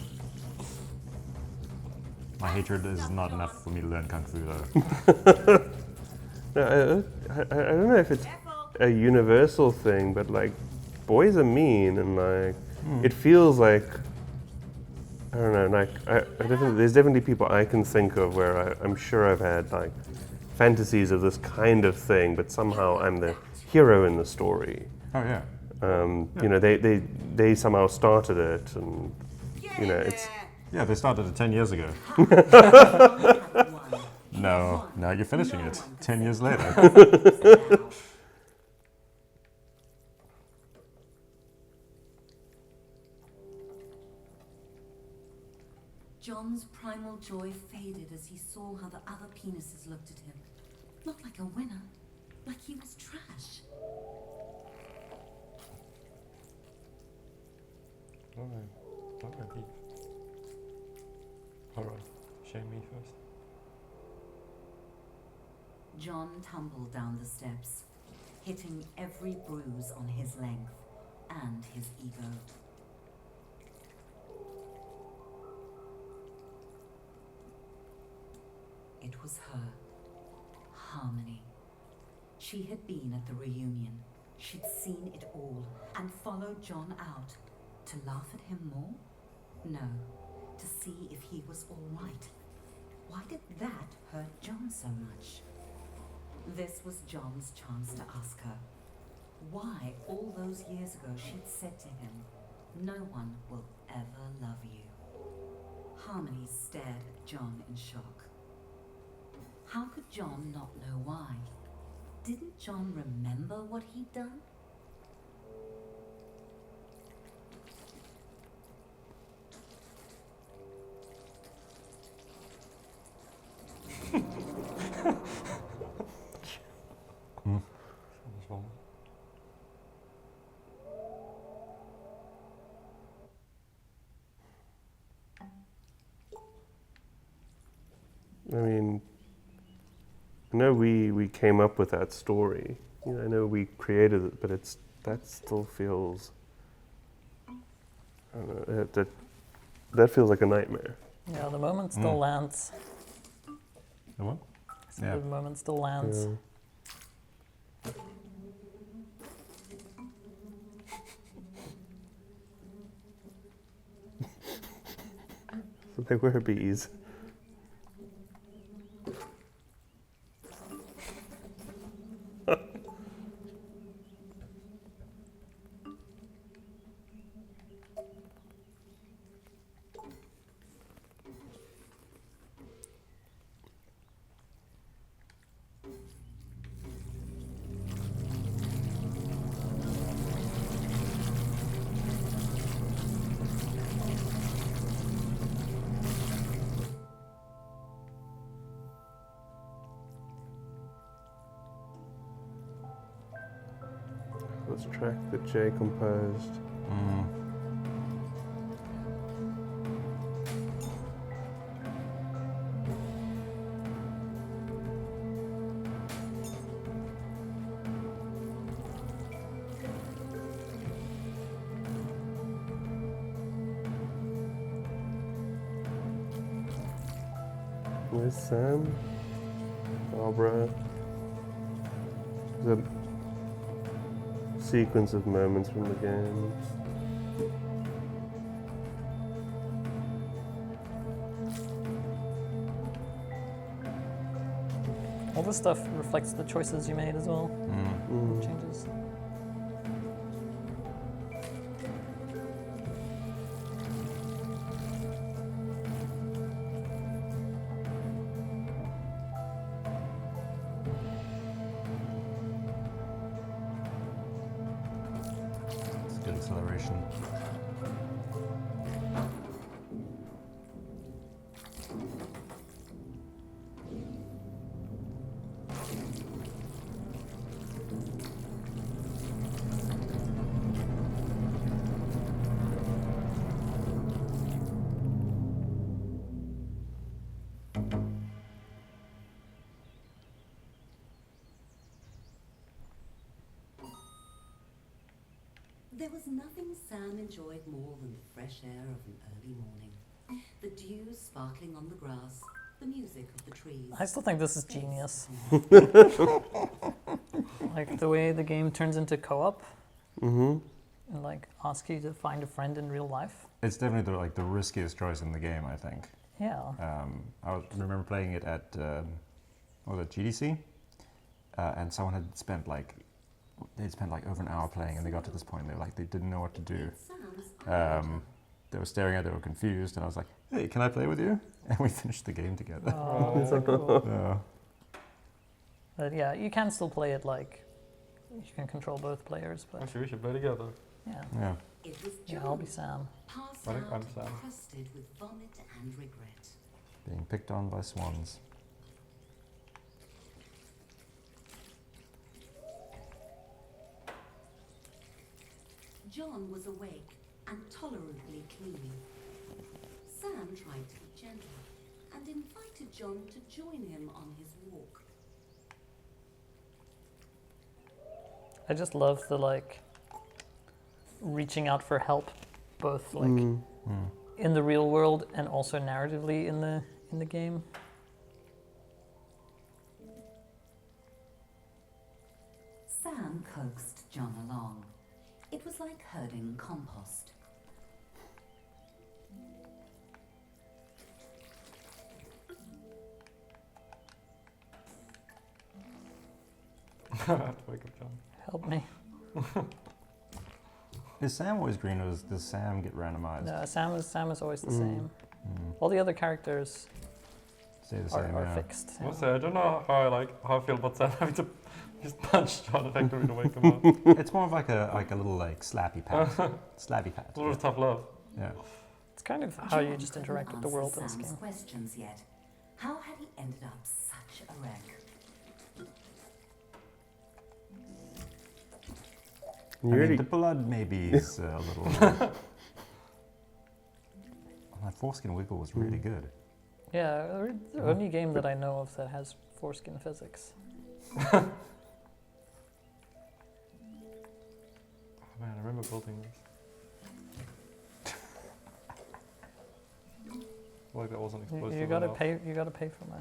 My hatred is not enough for me to learn kung fu though. No, I don't know if it's a universal thing, but like, boys are mean, and like, it feels like, I don't know, like, there's definitely people I can think of where I'm sure I've had like fantasies of this kind of thing, but somehow I'm the hero in the story. Oh yeah. You know, they somehow started it, and you know, it's. Yeah, they started it 10 years ago. No, now you're finishing it 10 years later. John's primal joy faded as he saw how the other penises looked at him. Not like a winner, like he was trash. Don't go deep. Alright, shame me first. John tumbled down the steps, hitting every bruise on his length and his ego. It was her, Harmony. She had been at the reunion. She'd seen it all and followed John out. To laugh at him more? No, to see if he was all right. Why did that hurt John so much? This was John's chance to ask her why all those years ago she'd said to him, "No one will ever love you." Harmony stared at John in shock. How could John not know why? Didn't John remember what he'd done? What's wrong? I mean, I know we came up with that story. You know, I know we created it, but that still feels. I don't know. That feels like a nightmare. Yeah, the moment still lands. The what? So Yeah. the moment still lands. Yeah. So they were bees. this track that Jay composed. Where's Sam? Barbara. There's a sequence of moments from the game. All this stuff reflects the choices you made as well. Changes. It's good acceleration. There was nothing Sam enjoyed more than the fresh air of an early morning. The dew sparkling on the grass, the music of the trees. I still think this is genius. Like the way the game turns into co-op Mm-hmm. and like ask you to find a friend in real life. It's definitely the riskiest choice in the game, I think. Yeah. Remember playing it at what was it, GDC, and someone had spent they'd spent like over an hour playing, and they got to this point, and they didn't know what to do. They were staring at it, they were confused, and I was like, "Hey, can I play with you?" And we finished the game together. Oh, that's so cool. Yeah. But yeah, you can still play it like you can control both players, but Actually, we should play together. yeah. Yeah. It was Yeah, John, I'll be Sam. passed I think I'm out, Sam. crusted with vomit and regret. Being picked on by swans. John was awake and tolerably clean. Sam tried to be gentle and invited John to join him on his walk. I just love the like reaching out for help, both like in the real world and also narratively in the game. Sam coaxed John along. It was like herding compost. I have to wake up John. Help me. Is Sam always green, or does Sam get randomized? No, Sam is always the same. All the other characters Stay the same, are yeah. fixed. I must say, I don't know how I feel about Sam having to just punch John effectively to wake him up. It's more of like a little slappy pat. Slappy pat. It's a lot of tough love. Yeah. It's kind of how you just interact with the Answer world in this Sam's game. questions yet. How had he ended up such a wreck? You I mean, really, the blood maybe is a little. That foreskin wiggle was really good. Yeah, the only game that I know of that has foreskin physics. Oh, man, I remember building this. Like that wasn't explosive You gotta enough. pay. You gotta pay for my.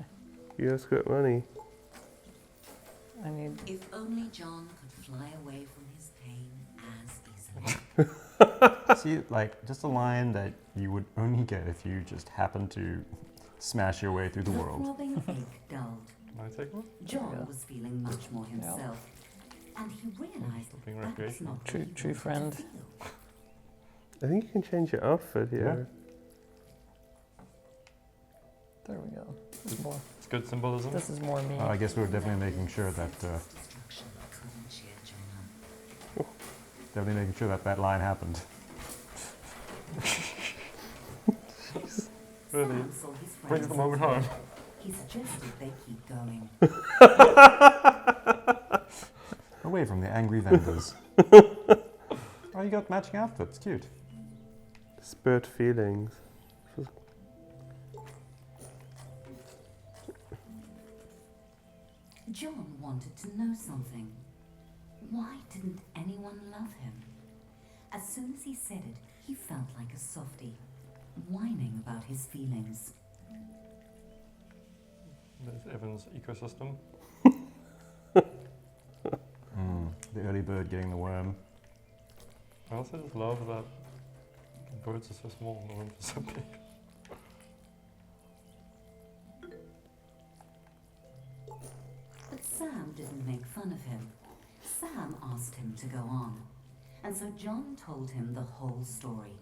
you just got money. I need. If only John could fly away from his pain as easily. See, like, just a line that you would only get if you just happened to smash your way through the world. throbbing ache dulled. Can I take one? John Yeah. was feeling much more himself. And he realized Stop being that was recreational. not True- what he true wanted to friend. feel. I think you can change your outfit here. There we go. This is more. It's good symbolism. This is more me. I guess we were definitely making sure that Destruction couldn't cheer John up. that line happened. Really Sam saw his brings friends the moment home. He suggested they keep going. Away from the angry vendors. Oh, you got matching outfits. Cute. Spurt feelings. John wanted to know something. Why didn't anyone love him? As soon as he said it, he felt like a softie, whining about his feelings. There's Evan's ecosystem. The early bird getting the worm. I also just love that the birds are so small and the worms are so big. But Sam didn't make fun of him. Sam asked him to go on. And so John told him the whole story.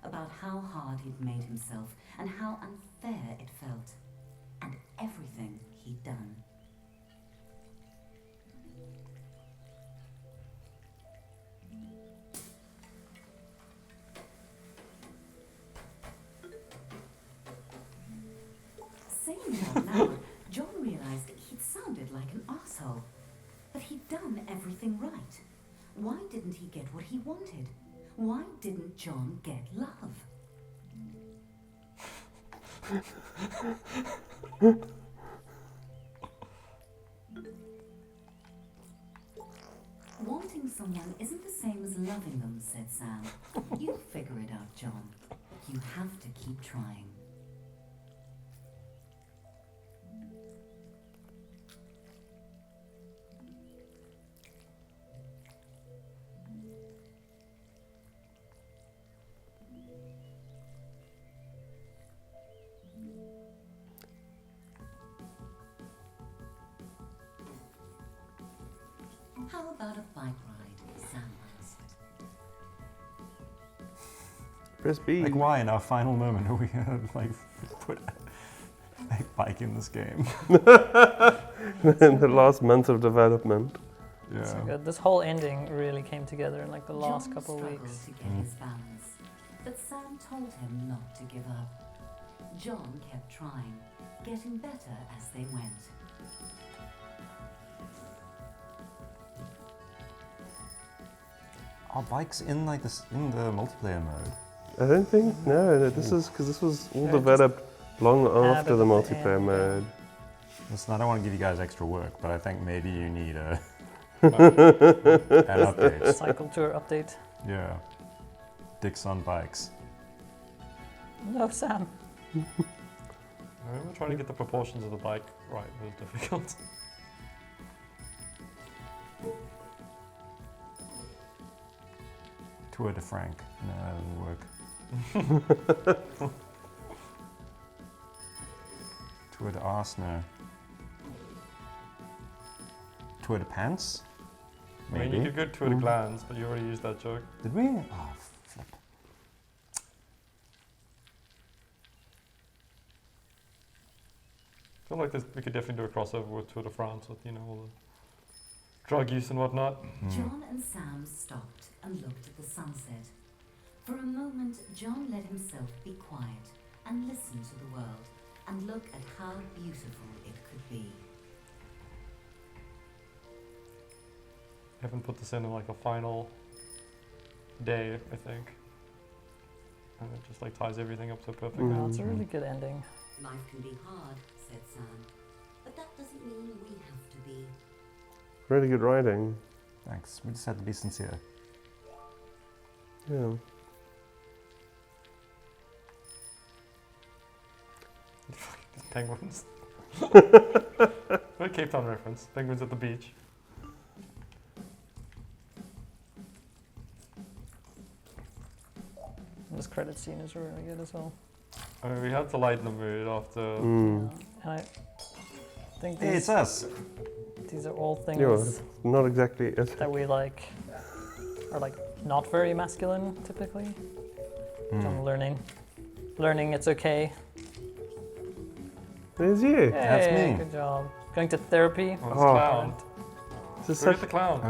About how hard he'd made himself and how unfair it felt. And everything he'd done. Saying it out loud, John realized he'd sounded like an asshole. But he'd done everything right. Why didn't he get what he wanted? Why didn't John get love? Wanting someone isn't the same as loving them, said Sam. You'll figure it out, John. You have to keep trying. How about a bike ride? Sam asked. Press B. Like, why in our final moment are we gonna like put a bike in this game? In the last month of development. So good. This whole ending really came together in like the last John couple of struggled weeks. to get his balance, but Sam told him not to give up. John kept trying, getting better as they went. Are bikes in like this in the multiplayer mode? I don't think, no, this is, because this was all Yeah, developed long after added the at the multiplayer end, mode. Listen, I don't want to give you guys extra work, but I think maybe you need an update. Cycle tour update. Yeah. Dicks on bikes. No, Sam. I remember trying to get the proportions of the bike right was difficult. Tour de Frank. No, that doesn't work. Tour de arse, no. Tour de pants? I mean, you could go to the glands, but you already used that joke. Did we? Oh, flip. I feel like we could definitely do a crossover with Tour de France with, you know, all the drug use and whatnot. John and Sam stopped and looked at the sunset. For a moment, John let himself be quiet and listen to the world and look at how beautiful it could be. Evan put this in like a final day, I think. And it just like ties everything up so perfectly. No, it's a really good ending. Life can be hard, said Sam, but that doesn't mean we have to be. Really good writing. Thanks. We just had to be sincere. Yeah. Penguins. Very Cape Town reference. Penguins at the beach. This credit scene is really good as well. I mean, we had to lighten the mood after. Mm. And I think Hey, it's us. these are all things Yeah, not exactly it. that we like are like not very masculine typically. I'm learning it's okay. There's you. Hey, That's me. good job. Going to therapy. Oh, this Oh. clown. This is Look at such the clown.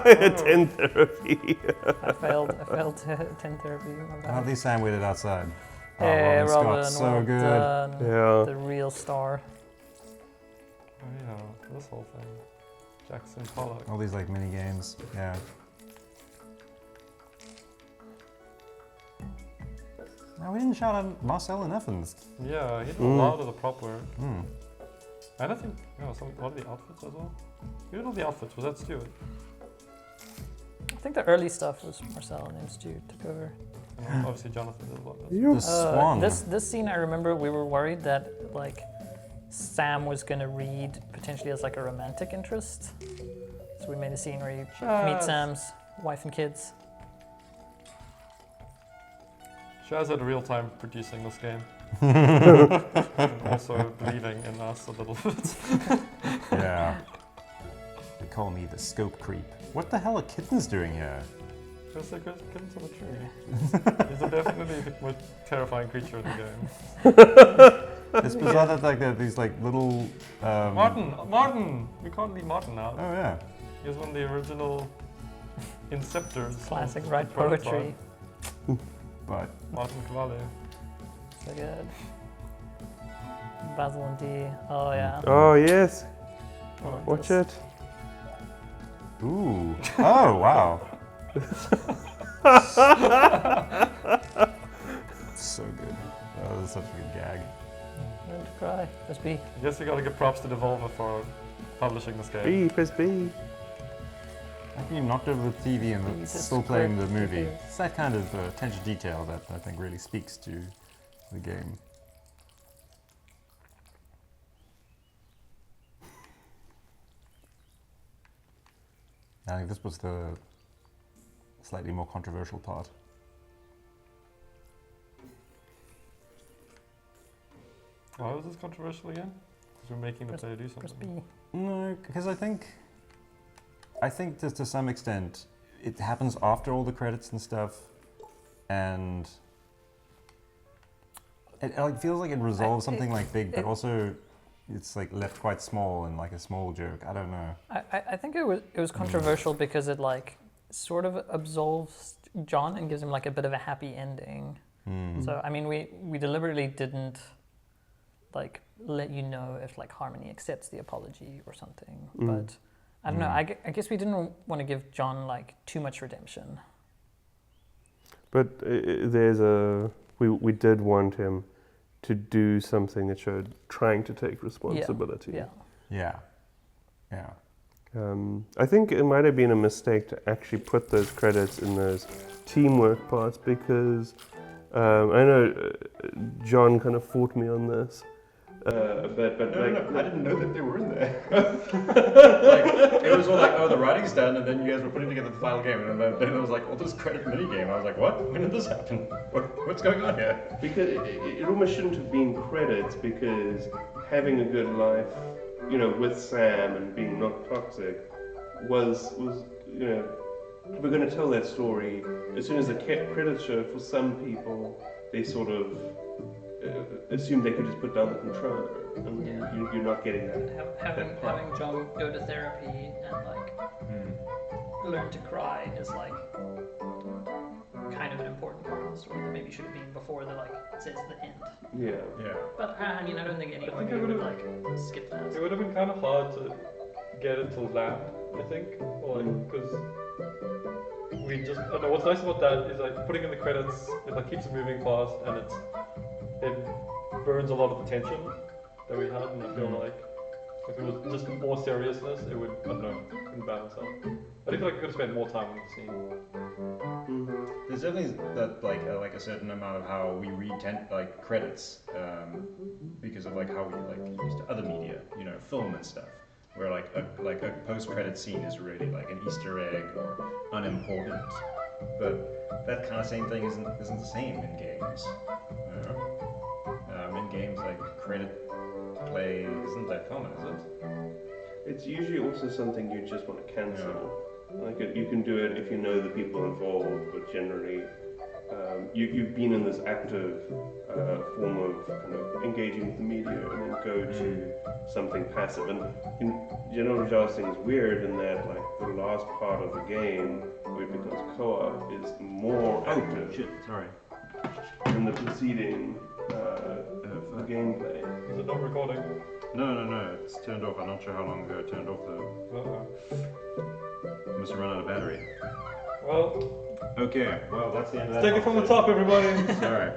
a 10 therapy. I failed 10 therapy. My At bad. least Sam waited outside. Oh, Hey, Robin Robin, Scott, so well good. done. Yeah. The real star. Oh yeah, this whole thing. Jackson Pollock. All these like mini games. Yeah. No, we didn't shout out Marcel enough in this. Yeah, he did a lot of the prop work. And I think, a lot of the outfits as well. Who did all the outfits? Was that Stuart? I think the early stuff was Marcel and then Stu took over. And obviously Jonathan did a lot of that. The swan. This scene, I remember we were worried that like Sam was going to read potentially as like a romantic interest. So we made a scene where you meet Sam's wife and kids. Shaz had a real time producing this game. And also believing in us a little bit. Yeah. They call me the scope creep. What the hell are kittens doing here? Just like kittens on a tree. He's definitely the most terrifying creature in the game. It's bizarre that like these like little. Martin! We can't leave Martin out. Oh yeah. He was one of the original inceptors. Classic of write the prototype. poetry. But Martin Cavalli. So good. Basil and D. Oh yeah. Oh yes, Love watch this. it. ooh. Oh wow. So good. That was such a good gag. Learn to cry. Press B. I guess we gotta give props to Devolver for publishing this game. B, press B. How can you knocked over the TV and You just still playing the click movie? it. It's that kind of attention to detail that I think really speaks to the game. I think this was the slightly more controversial part. Why was this controversial again? Because we're making the player do Press something. B. No, because I think to some extent it happens after all the credits and stuff, and it like feels like it resolves something like big, but also it's like left quite small and like a small joke. I don't know. I think it was controversial because it like sort of absolves John and gives him like a bit of a happy ending. So I mean we deliberately didn't like let you know if like Harmony accepts the apology or something. But I don't know. I guess we didn't want to give John like too much redemption. But we did want him to do something that showed trying to take responsibility. Yeah. Yeah. I think it might have been a mistake to actually put those credits in those teamwork parts because I know John kind of fought me on this. But I didn't know that they were in there. Like, it was all like, oh, the writing's done, and then you guys were putting together the final game, and then it was like, oh, this credit mini game. I was like, what? When did this happen? What's going on here? Because it almost shouldn't have been credits because having a good life, with Sam and being not toxic was if we're going to tell that story, as soon as the credits show, for some people, they sort of assume they could just put down the controller, and you're not getting that. Having John go to therapy and like learn to cry is like kind of an important part of the story that maybe should have been before the like it says the end. Yeah. But I mean I don't think anyone think I would would've- like skip that. It would have been kind of hard to get it to land, I think, because we just. I don't know. What's nice about that is like putting in the credits. It like keeps it moving fast, and it burns a lot of the tension that we had, and I feel like if it was just more seriousness, it would. I don't know. Couldn't balance out. I think like I could have spent more time on the scene. There's definitely that like a certain amount of how we read credits because of like how we like used other media, film and stuff, where like a post-credit scene is really like an Easter egg or unimportant, but that kind of same thing isn't the same in games. In games like credit play isn't that common, is it? It's usually also something you just want to cancel. Like you can do it if you know the people involved, but generally you've been in this active form of kind of engaging with the media and then go to something passive. And in Genital Jousting is weird in that like the last part of the game where it becomes co-op is more active than the preceding the gameplay. Is it not recording? No, it's turned off. I'm not sure how long ago it turned off though. Must have run out of battery. Well, Okay, well that's the end of that. take it from the top, everybody. Sorry.